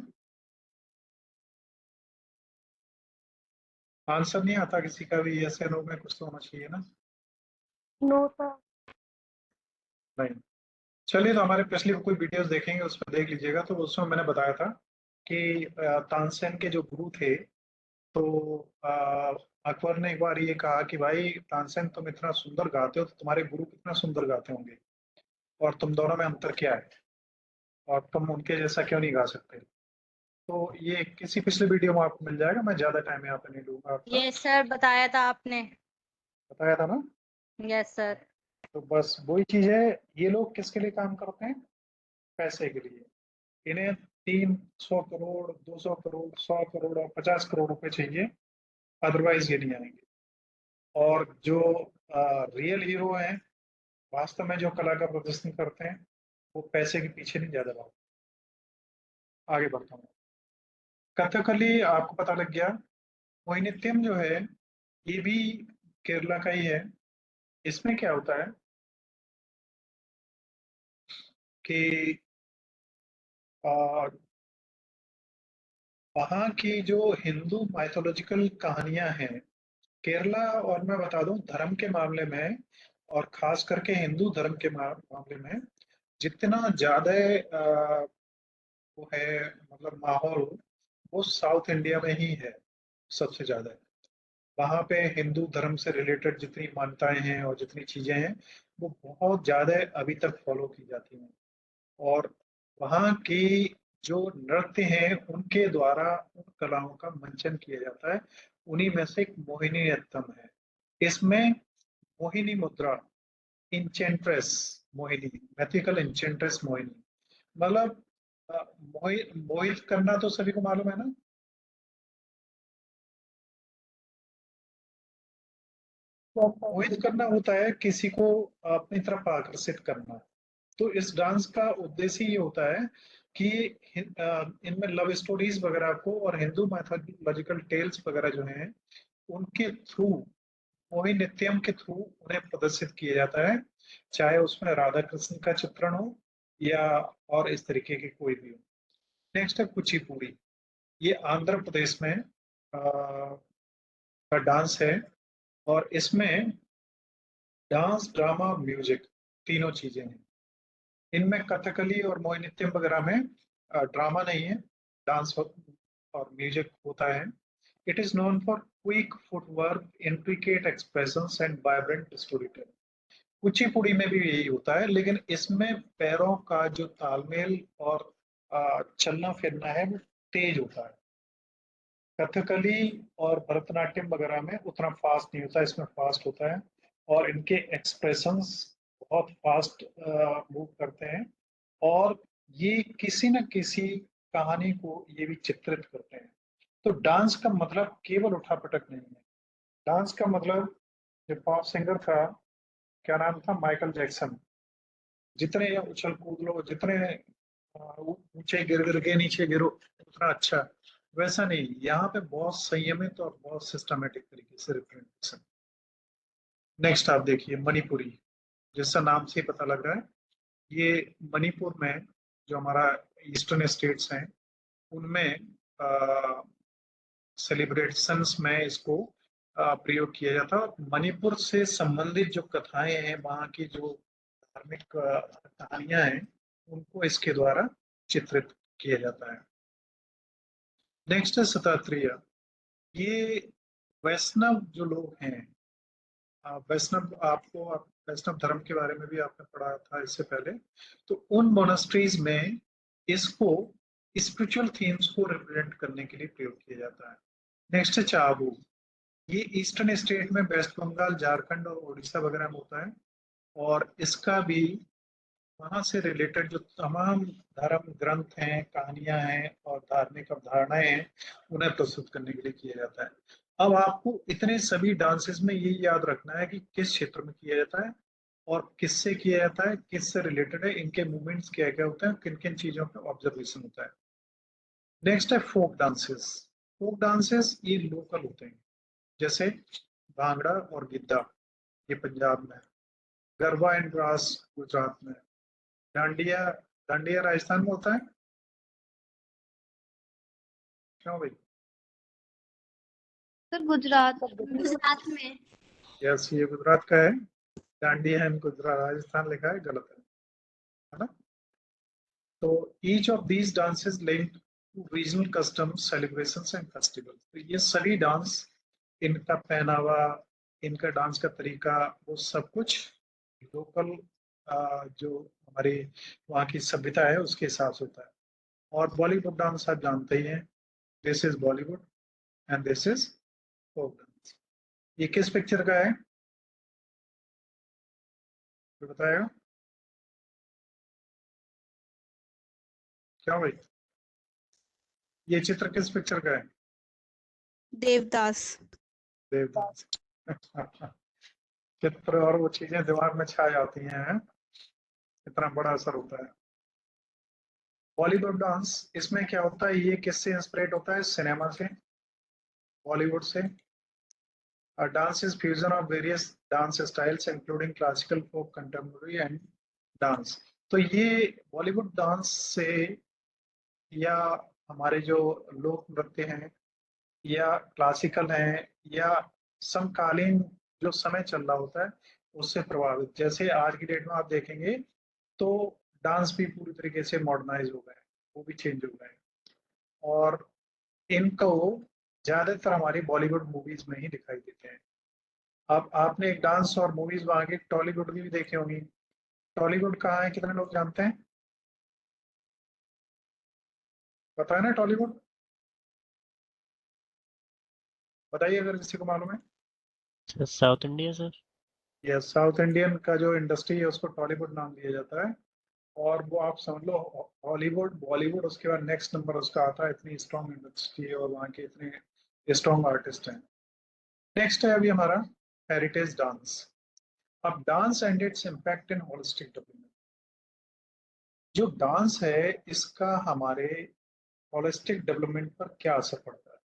आंसर नहीं आता किसी का भी? ऐसे लोग में कुछ तो होना चाहिए ना। No sir. नहीं। चलिए, तो हमारे पिछली कोई वीडियोस देखेंगे, उस पर देख लीजिएगा। तो उसमें मैंने बताया था कि तानसेन के जो गुरु थे, तो अकबर ने एक बार ये कहा कि भाई तानसेन, तुम इतना सुंदर गाते हो, तो तुम्हारे गुरु कितना सुंदर गाते होंगे, और तुम दोनों में अंतर क्या है, और तुम उनके जैसा क्यों नहीं गा सकते। तो ये किसी पिछले वीडियो में आपको मिल जाएगा, मैं ज्यादा टाइम यहाँ पे नहीं लूंगा आपका। यस सर, बताया था आपने। बताया था ना। Yes sir. तो बस वही चीज है। ये लोग किसके लिए काम करते हैं? पैसे के लिए। इन्हें 300 करोड़, 200 करोड़, 100 करोड़ और 50 करोड़ रुपए चाहिए, अदरवाइज ये नहीं आएंगे। और जो रियल हीरो हैं, वास्तव में जो कला का प्रदर्शन करते हैं, वो पैसे के पीछे नहीं ज्यादा भागते। आगे बढ़ता हूँ। कथकली आपको पता लग गया। मोहिनीअट्टम जो है, ये भी केरला का ही है। इसमें क्या होता है कि आ, वहाँ की जो हिंदू माइथोलॉजिकल कहानियां हैं, केरला, और मैं बता दूं धर्म के मामले में, और खास करके हिंदू धर्म के मामले में, जितना ज्यादा वो है, मतलब माहौल, वो साउथ इंडिया में ही है सबसे ज्यादा। वहाँ पे हिंदू धर्म से रिलेटेड जितनी मान्यताएं हैं और जितनी चीजें हैं, वो बहुत ज्यादा अभी तक फॉलो की जाती हैं। और वहाँ की जो नृत्य हैं, उनके द्वारा उन कलाओं का मंचन किया जाता है। उन्हीं में से एक मोहिनीअट्टम है। इसमें मोहिनी मुद्रा, enchantress Mohini, mythical enchantress Mohini, मतलब मोहित करना तो सभी को मालूम है ना। Yes sir. मोहित करना होता है किसी को अपनी तरफ आकर्षित करना। तो इस डांस का उद्देश्य ये होता है कि इनमें लव स्टोरीज वगैरह को और हिंदू मैथोलॉजिकल टेल्स वगैरह जो हैं, उनके थ्रू, मोहिनीअट्टम के थ्रू उन्हें प्रदर्शित किया जाता है। चाहे उसमें राधा कृष्ण का चित्रण हो या और इस तरीके के कोई भी हो। नेक्स्ट है कुचिपुड़ी। ये आंध्र प्रदेश में का डांस है। और इसमें डांस, ड्रामा, म्यूजिक, तीनों चीजें हैं। इनमें कथकली और मोहिनीअट्टम वगैरह में ड्रामा नहीं है, डांस और म्यूजिक होता है। It is known for quick footwork, intricate expressions and vibrant story telling. Kuchipudi में भी यही होता है, लेकिन इसमें पैरों का जो तालमेल और चलना फिरना है वो तेज होता है। कथकली और भरतनाट्यम वगैरह में उतना फास्ट नहीं होता, इसमें फास्ट होता है। और इनके एक्सप्रेशंस बहुत फास्ट मूव करते हैं, और ये किसी न किसी कहानी को ये भी चित्रित करते हैं। तो डांस का मतलब केवल उठापटक नहीं है। डांस का मतलब, जो पॉप सिंगर था, क्या नाम था, माइकल जैक्सन, जितने उछल कूद लो, जितने ऊंचे गिर गिर के नीचे गिरो, उतना अच्छा। वैसा नहीं, यहाँ पे बहुत संयमित और बहुत सिस्टमेटिक तरीके से रिप्रेजेंटेशन। नेक्स्ट आप देखिए मणिपुरी, जिसका नाम से ही पता लग रहा है, ये मणिपुर में जो हमारा ईस्टर्न स्टेट्स हैं उनमें सेलिब्रेशंस में इसको प्रयोग किया जाता है। मणिपुर से संबंधित जो कथाएं हैं, वहाँ की जो धार्मिक कहानियां हैं, उनको इसके द्वारा चित्रित किया जाता है। नेक्स्ट है सतात्रीय। ये वैष्णव जो लोग हैं, वैष्णव, वैष्णव धर्म के बारे में भी आपने पढ़ा था इससे पहले, तो उन मोनास्ट्रीज में इसको स्पिरिचुअल थीम्स को रिप्रेजेंट करने के लिए प्रयोग किया जाता है। नेक्स्ट है चाबू। ये ईस्टर्न स्टेट में वेस्ट बंगाल, झारखंड और उड़ीसा वगैरह में होता है, और इसका भी वहां से रिलेटेड जो तमाम धर्म ग्रंथ हैं, कहानियां हैं और धार्मिक अवधारणाएं हैं, उन्हें प्रस्तुत करने के लिए किया जाता है। अब आपको इतने सभी डांसेस में ये याद रखना है कि किस क्षेत्र में किया जाता है और किससे किया जाता है, किससे रिलेटेड है, इनके मूवमेंट्स क्या क्या होते हैं, किन किन चीजों पे ऑब्जर्वेशन होता है। नेक्स्ट है फोक डांसेस। फोक डांसेस ये लोकल होते हैं, जैसे भांगड़ा और गिद्दा, ये पंजाब में, गरबा एंड ग्रास गुजरात में, डांडिया, डांडिया राजस्थान में होता है। क्यों भाई? सर गुजरात। गुजरात में। यस, ये गुजरात का है। डांडिया एंड गुजरात राजस्थान लिखा है, गलत है ना? तो each of these dances linked to regional customs, celebrations and festivals. तो ये सभी डांस, इनका पहनावा, इनका डांस का तरीका, वो सब कुछ लोकल जो हमारी वहाँ की सभ्यता है उसके हिसाब से होता है। और बॉलीवुड डांस आप जानते ही हैं, this is Bollywood and this is folk dance. ये किस पिक्चर का है, तो बताएगा क्या भाई? ये चित्र किस पिक्चर का है? देवदास। देवदास। चित्र और वो चीजें दिमाग में छा जाती हैं, इतना बड़ा असर होता है। बॉलीवुड डांस, इसमें क्या होता है, ये किससे इंस्पिरेट होता है? सिनेमा से, बॉलीवुड से। Dance is fusion of various dance styles including classical, folk, contemporary and dance. तो ये बॉलीवुड डांस से, या हमारे जो लोक नृत्य हैं, या क्लासिकल हैं, या समकालीन जो समय चल रहा होता है उससे प्रभावित। जैसे आज की डेट में आप देखेंगे तो डांस भी पूरी तरीके से मॉडर्नाइज हो गए, वो भी चेंज हो गए, और इनको ज्यादातर हमारी बॉलीवुड मूवीज में ही दिखाई देते हैं। अब आपने एक डांस और मूवीज वहां की टॉलीवुड की भी देखी होंगी। टॉलीवुड कहाँ है, कितने लोग जानते हैं? पता है ना टॉलीवुड? बताइए अगर किसी को मालूम है। South India sir. Yes, south Indian का जो इंडस्ट्री है उसको टॉलीवुड नाम दिया जाता है। और वो आप समझ लो, हॉलीवुड, बॉलीवुड, उसके बाद नेक्स्ट नंबर उसका आता है। इतनी स्ट्रॉन्ग इंडस्ट्री है और वहाँ के इतने स्ट्रॉन्ग आर्टिस्ट हैं। नेक्स्ट है अभी हमारा हेरिटेज डांस। अब dance and its impact in holistic development. जो डांस है इसका हमारे होलिस्टिक डेवलपमेंट पर क्या असर पड़ता है?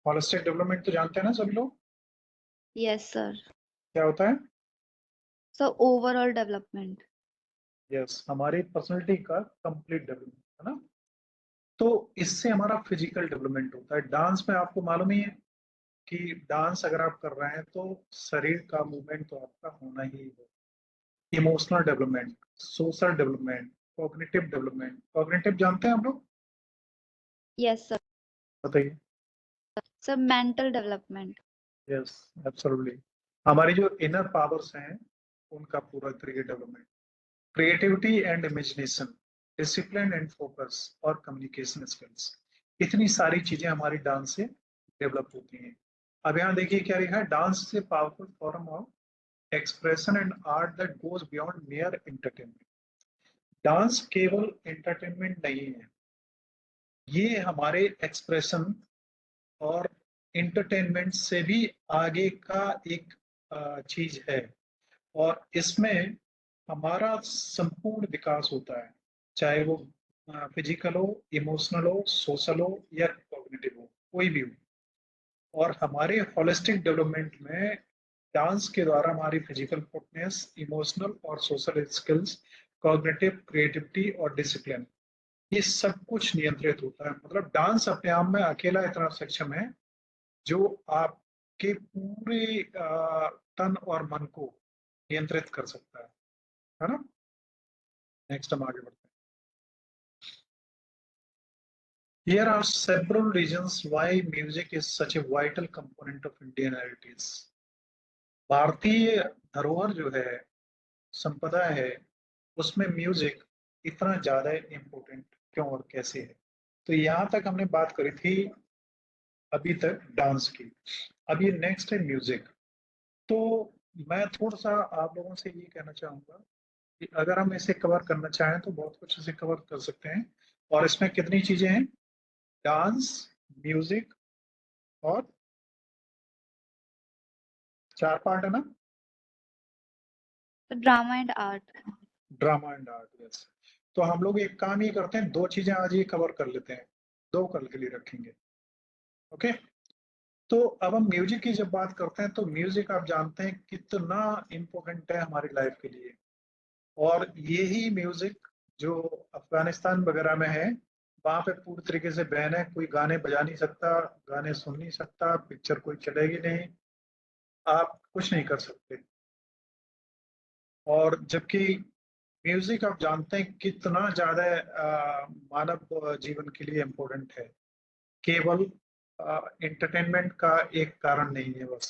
होलिस्टिक डेवलपमेंट तो जानते हैं ना सभी लोग, यस सर। क्या होता है? Sir overall development. यस, हमारी पर्सनैलिटी का कंप्लीट डेवलपमेंट, है ना? तो इससे हमारा फिजिकल डेवलपमेंट होता है। डांस में आपको मालूम ही है कि डांस अगर आप कर रहे हैं तो शरीर का मूवमेंट तो आपका होना ही है। Emotional development, social development, cognitive development. Cognitive जानते हैं हम लोग? Yes sir. बताइए। Sir mental development. Yes, absolutely. हमारी जो इनर पावर्स हैं उनका पूरा तरीके development. Creativity and imagination, discipline and focus और कम्युनिकेशन स्किल्स। इतनी सारी चीजें हमारी डांस से डेवलप होती हैं। अब यहाँ देखिए क्या लिखा है, dance is a powerful form of expression and art that goes beyond mayor entertainment. Dance केवल एंटरटेनमेंट नहीं है, ये हमारे एक्सप्रेशन और इंटरटेनमेंट से भी आगे का एक चीज है, और इसमें हमारा संपूर्ण विकास होता है, चाहे वो फिजिकल हो, इमोशनल हो, सोशल हो या कॉग्निटिव हो, कोई भी हो। और हमारे होलिस्टिक डेवलपमेंट में डांस के द्वारा हमारी फिजिकल फिटनेस, इमोशनल और सोशल स्किल्स, कॉग्निटिव, क्रिएटिविटी और डिसिप्लिन, ये सब कुछ नियंत्रित होता है। मतलब डांस अपने आप में अकेला इतना सक्षम है जो आपके पूरे तन और मन को नियंत्रित कर सकता है ना। नेक्स्ट हम आगे बढ़ते हैं। Here are several reasons why music is such a vital component of Indian heritage. भारतीय धरोहर जो है, संपदा है, उसमें म्यूजिक इतना ज्यादा इम्पोर्टेंट क्यों और कैसे है। तो यहाँ तक हमने बात करी थी अभी तक डांस की। अब ये नेक्स्ट है म्यूजिक। तो मैं थोड़ा सा आप लोगों से ये कहना चाहूंगा कि अगर हम इसे कवर करना चाहें तो बहुत कुछ इसे कवर कर सकते हैं। और इसमें कितनी चीजें हैं, डांस, म्यूजिक और 4 पार्ट है ना, drama and art. Drama and art. Yes. तो हम लोग एक काम ये करते हैं, 2 चीजें आज ये कवर कर लेते हैं, 2 कल के लिए रखेंगे। ओके। तो अब हम म्यूजिक की जब बात करते हैं तो म्यूजिक आप जानते हैं कितना इम्पोर्टेंट है हमारी लाइफ के लिए। और यही म्यूजिक जो अफगानिस्तान वगैरह में है, वहां पे पूरी तरीके से बैन है, कोई गाने बजा नहीं सकता, गाने सुन नहीं सकता, पिक्चर कोई चलेगी नहीं, आप कुछ नहीं कर सकते। और जबकि म्यूजिक आप जानते हैं कितना ज्यादा मानव जीवन के लिए इम्पोर्टेंट है, केवल एंटरटेनमेंट का एक कारण नहीं है बस।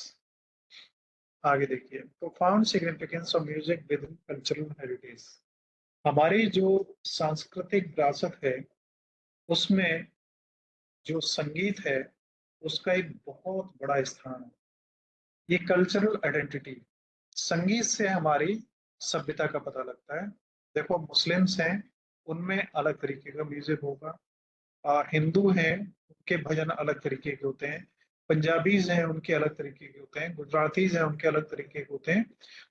आगे देखिए, profound significance of music with in cultural heritage. हमारी जो सांस्कृतिक विरासत है उसमें जो संगीत है उसका एक बहुत बड़ा स्थान है। ये कल्चरल आइडेंटिटी, संगीत से हमारी सभ्यता का पता लगता है। देखो मुस्लिम्स हैं, उनमें अलग तरीके का म्यूजिक होगा, हिंदू हैं उनके भजन अलग तरीके के होते हैं, पंजाबीज हैं उनके अलग तरीके के होते हैं, गुजरातीज हैं उनके अलग तरीके के होते हैं।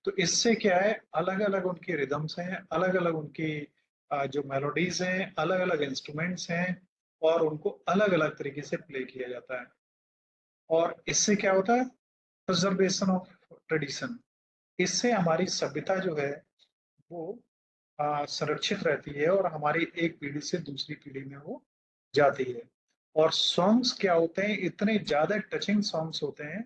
तो इससे क्या है, अलग अलग उनकी रिदम्स हैं, अलग अलग उनकी जो मेलोडीज हैं, अलग अलग इंस्ट्रूमेंट्स हैं, और उनको अलग अलग तरीके से प्ले किया जाता है। और इससे क्या होता है, प्रिजर्वेशन ऑफ ट्रेडिशन। इससे हमारी सभ्यता जो है वो संरक्षित रहती है और हमारी एक पीढ़ी से दूसरी पीढ़ी में वो जाती है। और सॉन्ग्स क्या होते हैं, इतने ज्यादा टचिंग सॉन्ग्स होते हैं,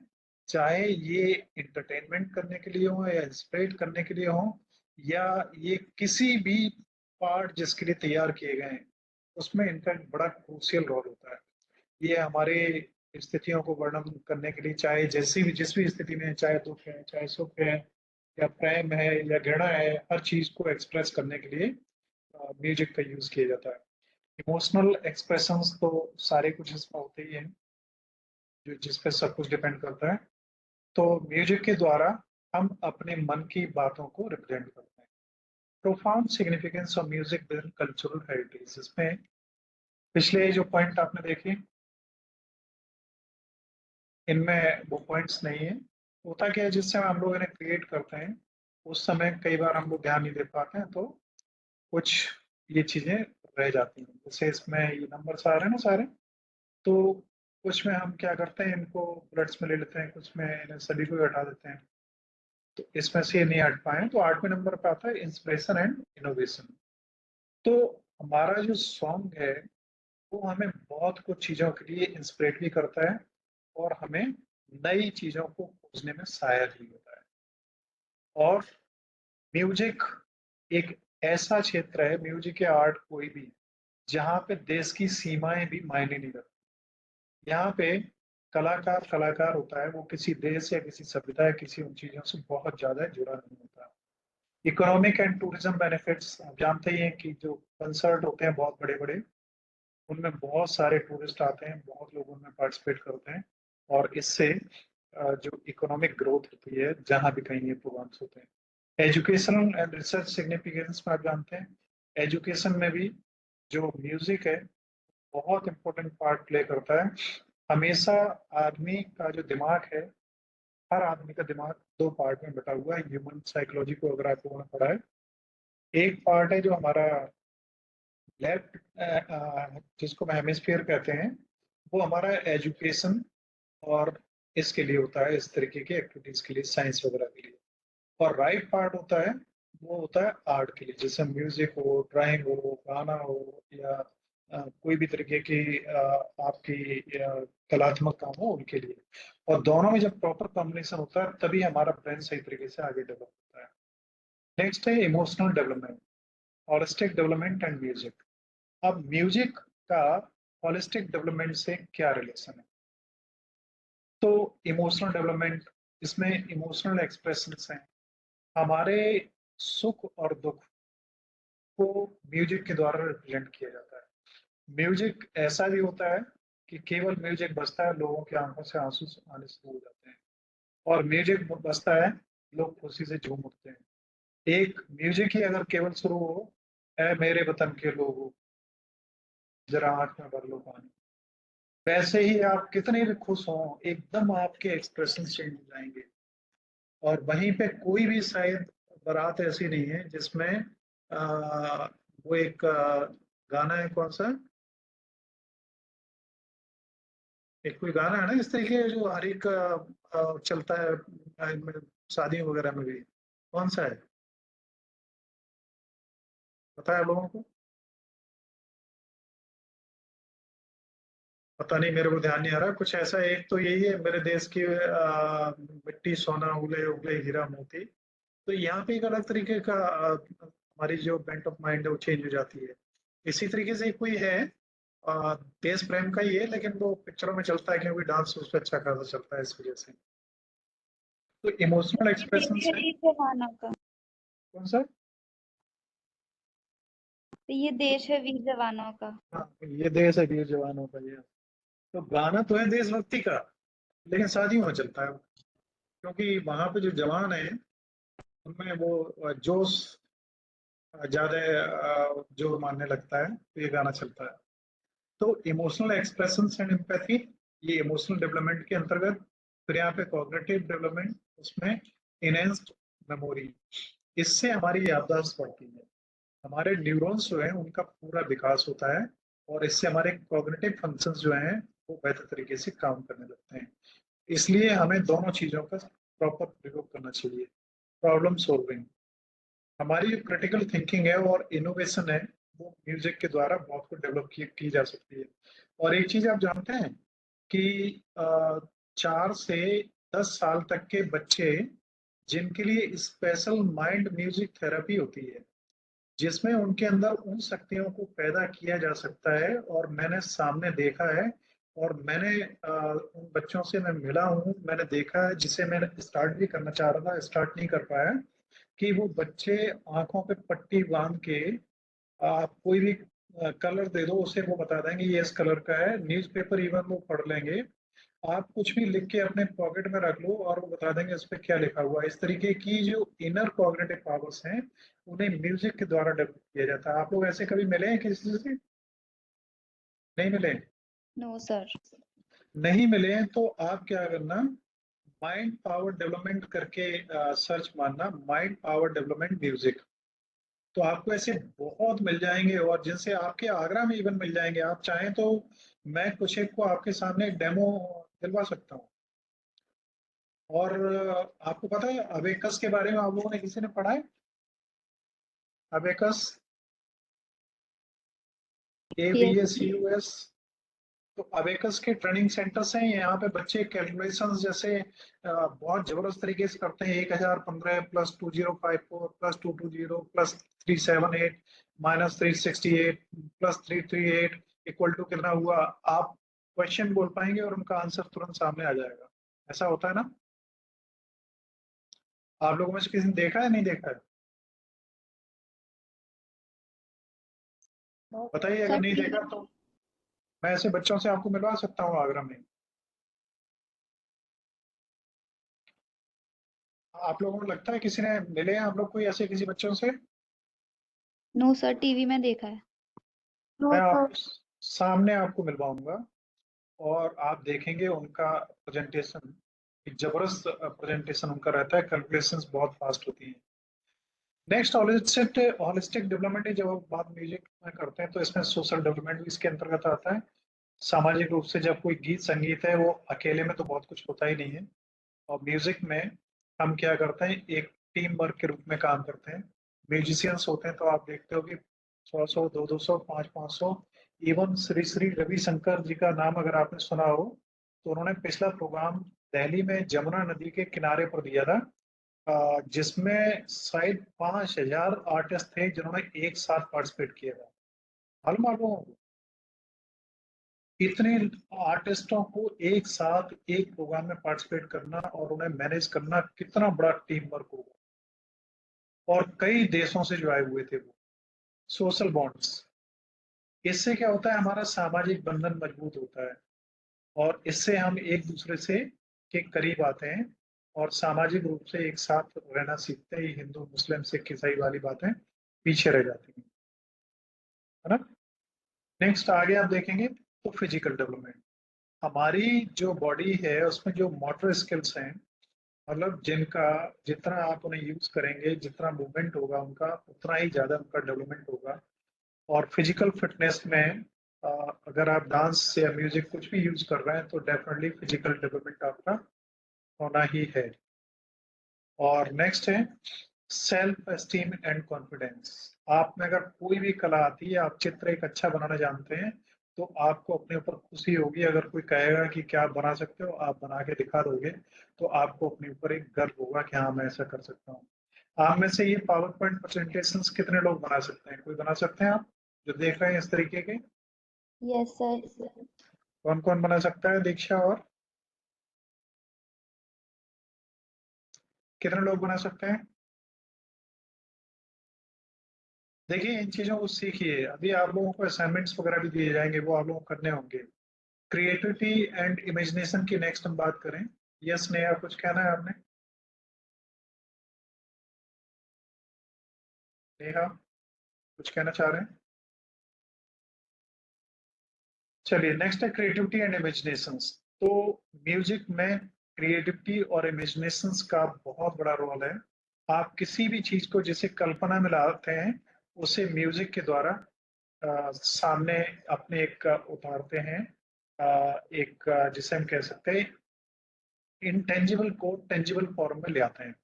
चाहे ये इंटरटेनमेंट करने के लिए हो या इंस्पिरेट करने के लिए हो, या ये किसी भी पार्ट जिसके लिए तैयार किए गए हैं, उसमें इनका बड़ा क्रूशियल रोल होता है। ये हमारे स्थितियों को वर्णन करने के लिए, चाहे जैसी भी जिस भी स्थिति में है, चाहे दुख है, चाहे सुख है, या प्रेम है या घृणा है, हर चीज को एक्सप्रेस करने के लिए म्यूजिक का यूज किया जाता है। इमोशनल एक्सप्रेशंस तो सारे कुछ इसमें होते ही हैं, जो जिस पे सब कुछ डिपेंड करता है। तो म्यूजिक के द्वारा हम अपने मन की बातों को रिप्रेजेंट करते हैं। Profound significance of music with in cultural heritage. इसमें पिछले जो पॉइंट आपने देखे, इनमें वो पॉइंट्स नहीं है। होता क्या है, जिस समय हम लोग इन्हें क्रिएट करते हैं उस समय कई बार हम लोग ध्यान नहीं दे पाते हैं, तो कुछ ये चीजें रह जाती हैं। जैसे इसमें ये नंबर्स आ रहे हैं ना सारे, तो कुछ में हम क्या करते हैं, इनको बुलेट्स में ले लेते हैं, कुछ में इन्हें सभी को ही हटा देते हैं। तो इसमें से ये नहीं हट पाए, तो 8वें नंबर पे आता है इंस्पिरेशन एंड इनोवेशन। तो हमारा जो सॉन्ग है वो हमें बहुत कुछ चीजों के लिए इंस्पिरेट भी करता है और हमें नई चीजों को खोजने में सहायक भी होता है। और म्यूजिक एक ऐसा क्षेत्र है, म्यूजिक या आर्ट कोई भी, जहाँ पे देश की सीमाएं भी मायने नहीं रखती। यहाँ पे कलाकार कलाकार होता है, वो किसी देश या किसी सभ्यता या किसी उन चीजों से बहुत ज्यादा जुड़ा नहीं होता। इकोनॉमिक एंड टूरिज्म बेनिफिट्स, आप जानते ही हैं कि जो कंसर्ट होते हैं बहुत बड़े बड़े, उनमें बहुत सारे टूरिस्ट आते हैं, बहुत लोग उनमें पार्टिसिपेट करते हैं, और इससे जो इकोनॉमिक ग्रोथ होती है जहाँ भी कहीं ये प्रोग्राम्स होते हैं। एजुकेशनल एंड रिसर्च सिग्निफिकेंस में आप जानते हैं, एजुकेशन में भी जो म्यूजिक है बहुत इम्पोर्टेंट पार्ट प्ले करता है। हमेशा आदमी का जो दिमाग है, हर आदमी का दिमाग दो पार्ट में बटा हुआ है। ह्यूमन साइकोलॉजी को अगर आप लोगों ने पढ़ा है, एक पार्ट है जो हमारा लेफ्ट, जिसको हम हेमिस्फीयर कहते हैं, वो हमारा एजुकेशन और इसके लिए होता है, इस तरीके की एक्टिविटीज के लिए, साइंस वगैरह के लिए। और राइट पार्ट होता है, वो होता है आर्ट के लिए, जैसे म्यूजिक हो, ड्राइंग हो, गाना हो, या कोई भी तरीके की आपकी कलात्मक काम हो, उनके लिए। और दोनों में जब प्रॉपर कॉम्बिनेशन होता है तभी हमारा ब्रेन सही तरीके से आगे डेवलप होता है। नेक्स्ट है emotional development, holistic development and music. अब म्यूजिक का हॉलिस्टिक डेवलपमेंट से क्या रिलेशन है? तो इमोशनल डेवलपमेंट, इसमें इमोशनल एक्सप्रेशंस हैं, हमारे सुख और दुख को म्यूजिक के द्वारा रिप्रेजेंट किया जाता है। म्यूजिक ऐसा भी होता है कि केवल म्यूजिक बजता है, लोगों की आंखों से आंसू आने शुरू हो जाते हैं, और म्यूजिक बजता है, लोग खुशी से झूम उठते हैं। एक म्यूजिक ही अगर केवल शुरू हो, ऐ मेरे वतन के लोगों जरा आंख में भर लो पानी, वैसे ही आप कितने भी खुश हों, एकदम आपके एक्सप्रेशन चेंज हो जाएंगे। और वहीं पे कोई भी शायद बारात ऐसी नहीं है जिसमें वो एक गाना है, कौन सा, एक कोई गाना है ना इस तरीके जो हर एक चलता है शादियों वगैरह में भी, कौन सा है, पता है आप लोगों को? पता नहीं, मेरे को ध्यान नहीं आ रहा। कुछ ऐसा, एक तो यही है, मेरे देश की मिट्टी सोना उगले उगले हीरा मोती। तो यहाँ पे एक अलग तरीके का हमारी जो बेंट ऑफ माइंड है वो चेंज हो जाती है। इसी तरीके से कोई है, देश प्रेम का ही है, लेकिन वो पिक्चरों में चलता है क्योंकि डांस उस पर अच्छा खासा चलता है, इस वजह से। तो इमोशनल ये देश एक्सप्रेशन है है। वीर जवानों का। कौन सा? तो ये देश है वीर जवानों का। हाँ, ये देश है वीर जवानों का, ये तो गाना तो है देशभक्ति का, लेकिन शादियों में चलता है वो। क्योंकि वहां पे जो जवान है उनमें वो जोश ज्यादा जोर मारने लगता है, तो ये गाना चलता है। तो इमोशनल एक्सप्रेशन एंड एम्पैथी, ये इमोशनल डेवलपमेंट के अंतर्गत। फिर यहाँ पे कॉग्निटिव डेवलपमेंट, उसमें इनहेंस्ड मेमोरी, इससे हमारी याददाश्त बढ़ती है, हमारे न्यूरॉन्स जो हैं उनका पूरा विकास होता है, और इससे हमारे कॉग्निटिव फंक्शंस जो हैं वो बेहतर तरीके से काम करने लगते हैं। इसलिए हमें दोनों चीजों का प्रॉपर प्रयोग करना चाहिए। प्रॉब्लम सॉल्विंग, हमारी जो क्रिटिकल थिंकिंग है और इनोवेशन है, वो म्यूजिक के द्वारा बहुत कुछ डेवलप की जा सकती है। और एक चीज आप जानते हैं कि 4 से 10 साल तक के बच्चे, जिनके लिए स्पेशल माइंड म्यूजिक थेरेपी होती है, जिसमें उनके अंदर उन शक्तियों को पैदा किया जा सकता है, और मैंने सामने देखा है, और मैंने उन बच्चों से मैं मिला हूँ, मैंने देखा है, जिसे मैं स्टार्ट भी करना चाह रहा था, स्टार्ट नहीं कर पाया, कि वो बच्चे आंखों पे पट्टी बांध के, आप कोई भी कलर दे दो उसे, वो बता देंगे ये इस कलर का है। न्यूज़पेपर इवन वो पढ़ लेंगे, आप कुछ भी लिख के अपने पॉकेट में रख लो और वो बता देंगे उस पर क्या लिखा हुआ है। इस तरीके की जो इनर कॉग्निटिव पावर्स हैं, उन्हें म्यूजिक के द्वारा डेवलप किया जाता है। आप लोग ऐसे कभी मिले हैं किसी से? नहीं मिले? No sir. नहीं मिले हैं तो आप क्या करना, माइंड पावर डेवलपमेंट करके सर्च मारना, माइंड पावर डेवलपमेंट म्यूजिक, तो आपको ऐसे बहुत मिल जाएंगे, और जिनसे आपके आगरा में इवन मिल जाएंगे। आप चाहें तो मैं कुछ एक को आपके सामने डेमो दिलवा सकता हूँ। और आपको पता है अबेकस के बारे में आप लोगों ने किसी ने पढ़ा है? Abacus, ABACUS। तो अबेकस के ट्रेनिंग सेंटर्स हैं, यहाँ पे बच्चे कैलकुलेशन जैसे बहुत जबरदस्त तरीके से करते हैं। 1015 plus 2054 plus 220 plus 378 minus 368 plus 338 equal to कितना हुआ, आप क्वेश्चन बोल पाएंगे और उनका आंसर तुरंत सामने आ जाएगा। ऐसा होता है ना? आप लोगों में से किसी ने देखा है, नहीं देखा है? बताइए, अगर सर नहीं देखा तो मैं ऐसे बच्चों से आपको मिलवा सकता हूँ आगरा में। आप लोगों को लगता है किसी ने मिले हैं हम लोग कोई ऐसे किसी बच्चों से? नो सर, टीवी में देखा है। मैं आपको सामने आपको मिलवाऊंगा और आप देखेंगे उनका प्रेजेंटेशन, एक जबरदस्त प्रेजेंटेशन उनका रहता है, कैलकुलेशंस बहुत फास्ट होती हैं। नेक्स्ट हॉलिस्टिक डेवलपमेंट, जब आप बात म्यूजिक में करते हैं तो इसमें सोशल डेवलपमेंट भी इसके अंतर्गत आता है। सामाजिक रूप से जब कोई गीत संगीत है वो अकेले में तो बहुत कुछ होता ही नहीं है, और म्यूजिक में हम क्या करते हैं, एक टीम वर्क के रूप में काम करते हैं। म्यूजिशियंस होते हैं तो आप देखते हो कि 100 100 200 500 इवन श्री श्री रविशंकर जी का नाम अगर आपने सुना हो, तो उन्होंने पिछला प्रोग्राम दिल्ली में जमुना नदी के किनारे पर दिया था, जिसमें शायद 5000 आर्टिस्ट थे जिन्होंने एक साथ पार्टिसिपेट किया था। मालूम आपको, इतने आर्टिस्टों को एक साथ एक प्रोग्राम में पार्टिसिपेट करना और उन्हें मैनेज करना कितना बड़ा टीम वर्क होगा। और कई देशों से जो आए हुए थे वो। सोशल बॉन्ड्स, इससे क्या होता है, हमारा सामाजिक बंधन मजबूत होता है और इससे हम एक दूसरे से के करीब आते हैं और सामाजिक रूप से एक साथ रहना सीखते हैं। हिंदू मुस्लिम सिख ईसाई वाली बातें पीछे रह जाती हैं, है ना। नेक्स्ट आगे आप देखेंगे तो फिजिकल डेवलपमेंट, हमारी जो बॉडी है उसमें जो मोटर स्किल्स हैं, मतलब जिनका जितना आप उन्हें यूज करेंगे, जितना मूवमेंट होगा उनका, उतना ही ज्यादा उनका डेवलपमेंट होगा। और फिजिकल फिटनेस में अगर आप डांस या म्यूजिक कुछ भी यूज कर रहे हैं तो डेफिनेटली फिजिकल डेवलपमेंट आपका होना ही है। और नेक्स्ट है सेल्फ एस्टीम एंड कॉन्फिडेंस। आप में अगर कोई भी कला आती है, आप चित्र एक अच्छा बनाना जानते हैं, तो आपको अपने ऊपर खुशी होगी। अगर कोई कहेगा कि क्या आप बना सकते हो, आप बना के दिखा दोगे, तो आपको अपने ऊपर एक गर्व होगा कि हाँ मैं ऐसा कर सकता हूँ। आप में से ये पावर पॉइंट प्रेजेंटेशंस कितने लोग बना सकते हैं? कोई बना सकते हैं आप जो देख रहे हैं इस तरीके के? Yes sir. कौन कौन बना सकता है, दीक्षा? और कितने लोग बना सकते हैं? देखिए, इन चीजों को सीखिए। अभी आप लोगों को असाइनमेंट्स वगैरह भी दिए जाएंगे, वो आप लोगों को करने होंगे। क्रिएटिविटी एंड इमेजिनेशन की नेक्स्ट हम बात करें। यस नेहा, कुछ कहना है आपने? नेहा कुछ कहना चाह रहे हैं? चलिए, नेक्स्ट है क्रिएटिविटी एंड इमेजिनेशंस। तो म्यूजिक में क्रिएटिविटी और इमेजिनेशंस का बहुत बड़ा रोल है। आप किसी भी चीज को जिसे कल्पना में लाते हैं, उसे म्यूजिक के द्वारा सामने अपने एक उतारते हैं। एक जिसे हम कह सकते हैं इंटेंजिबल को टेंजिबल फॉर्म में ले आते हैं।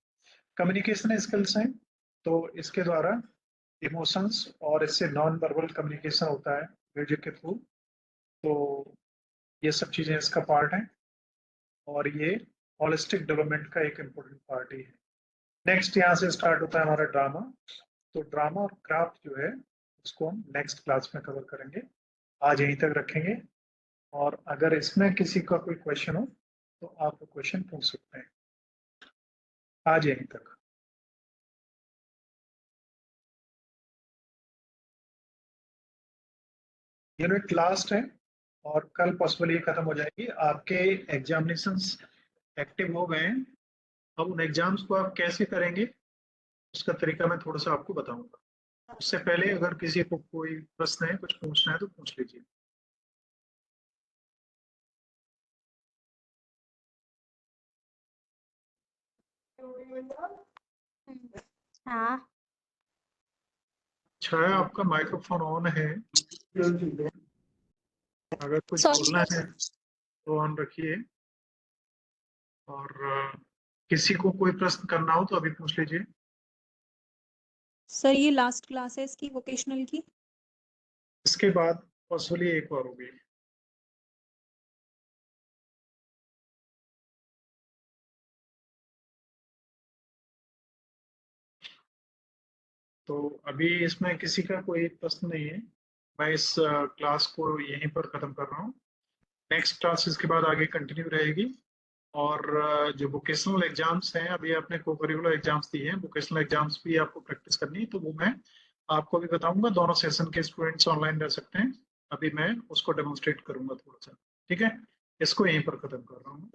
कम्युनिकेशन स्किल्स हैं, तो इसके द्वारा इमोशंस और इससे नॉन वर्बल कम्युनिकेशन होता है म्यूजिक के थ्रू। तो ये सब चीजें इसका पार्ट हैं और ये होलिस्टिक डेवलपमेंट का एक इम्पोर्टेंट पार्ट ही है। नेक्स्ट यहाँ से स्टार्ट होता है हमारा ड्रामा। तो ड्रामा और क्राफ्ट जो है उसको हम नेक्स्ट क्लास में कवर करेंगे। आज यहीं तक रखेंगे, और अगर इसमें किसी का कोई क्वेश्चन हो तो आप क्वेश्चन पूछ सकते हैं। आज यहीं तक। यूनिट लास्ट है और कल पॉसिबल ये खत्म हो जाएगी। आपके एग्जामिनेशंस एक्टिव हो गए हैं। अब उन एग्जाम्स को आप कैसे करेंगे उसका तरीका मैं थोड़ा सा आपको बताऊंगा। उससे पहले अगर किसी को कोई प्रश्न है, कुछ पूछना है तो पूछ लीजिए। हाँ। अच्छा है, आपका माइक्रोफोन ऑन है। अगर कुछ सॉरी बोलना है तो ऑन रखिए। और किसी को कोई प्रश्न करना हो तो अभी पूछ लीजिए। सर, ये लास्ट क्लास है इसकी वोकेशनल की? इसके बाद पॉसिबली एक और होगी। तो अभी इसमें किसी का कोई प्रश्न नहीं है। मैं इस क्लास को यहीं पर खत्म कर रहा हूँ। नेक्स्ट क्लास इसके बाद आगे कंटिन्यू रहेगी। और जो वोकेशनल एग्जाम्स हैं, अभी आपने को करिकुलर एग्जाम्स दिए हैं, वोकेशनल एग्जाम्स भी आपको प्रैक्टिस करनी है, तो वो मैं आपको भी बताऊंगा, दोनों सेशन के स्टूडेंट्स ऑनलाइन रह सकते हैं। अभी मैं उसको डेमोन्स्ट्रेट करूंगा थोड़ा सा, ठीक है। इसको यहीं पर खत्म कर रहा हूँ।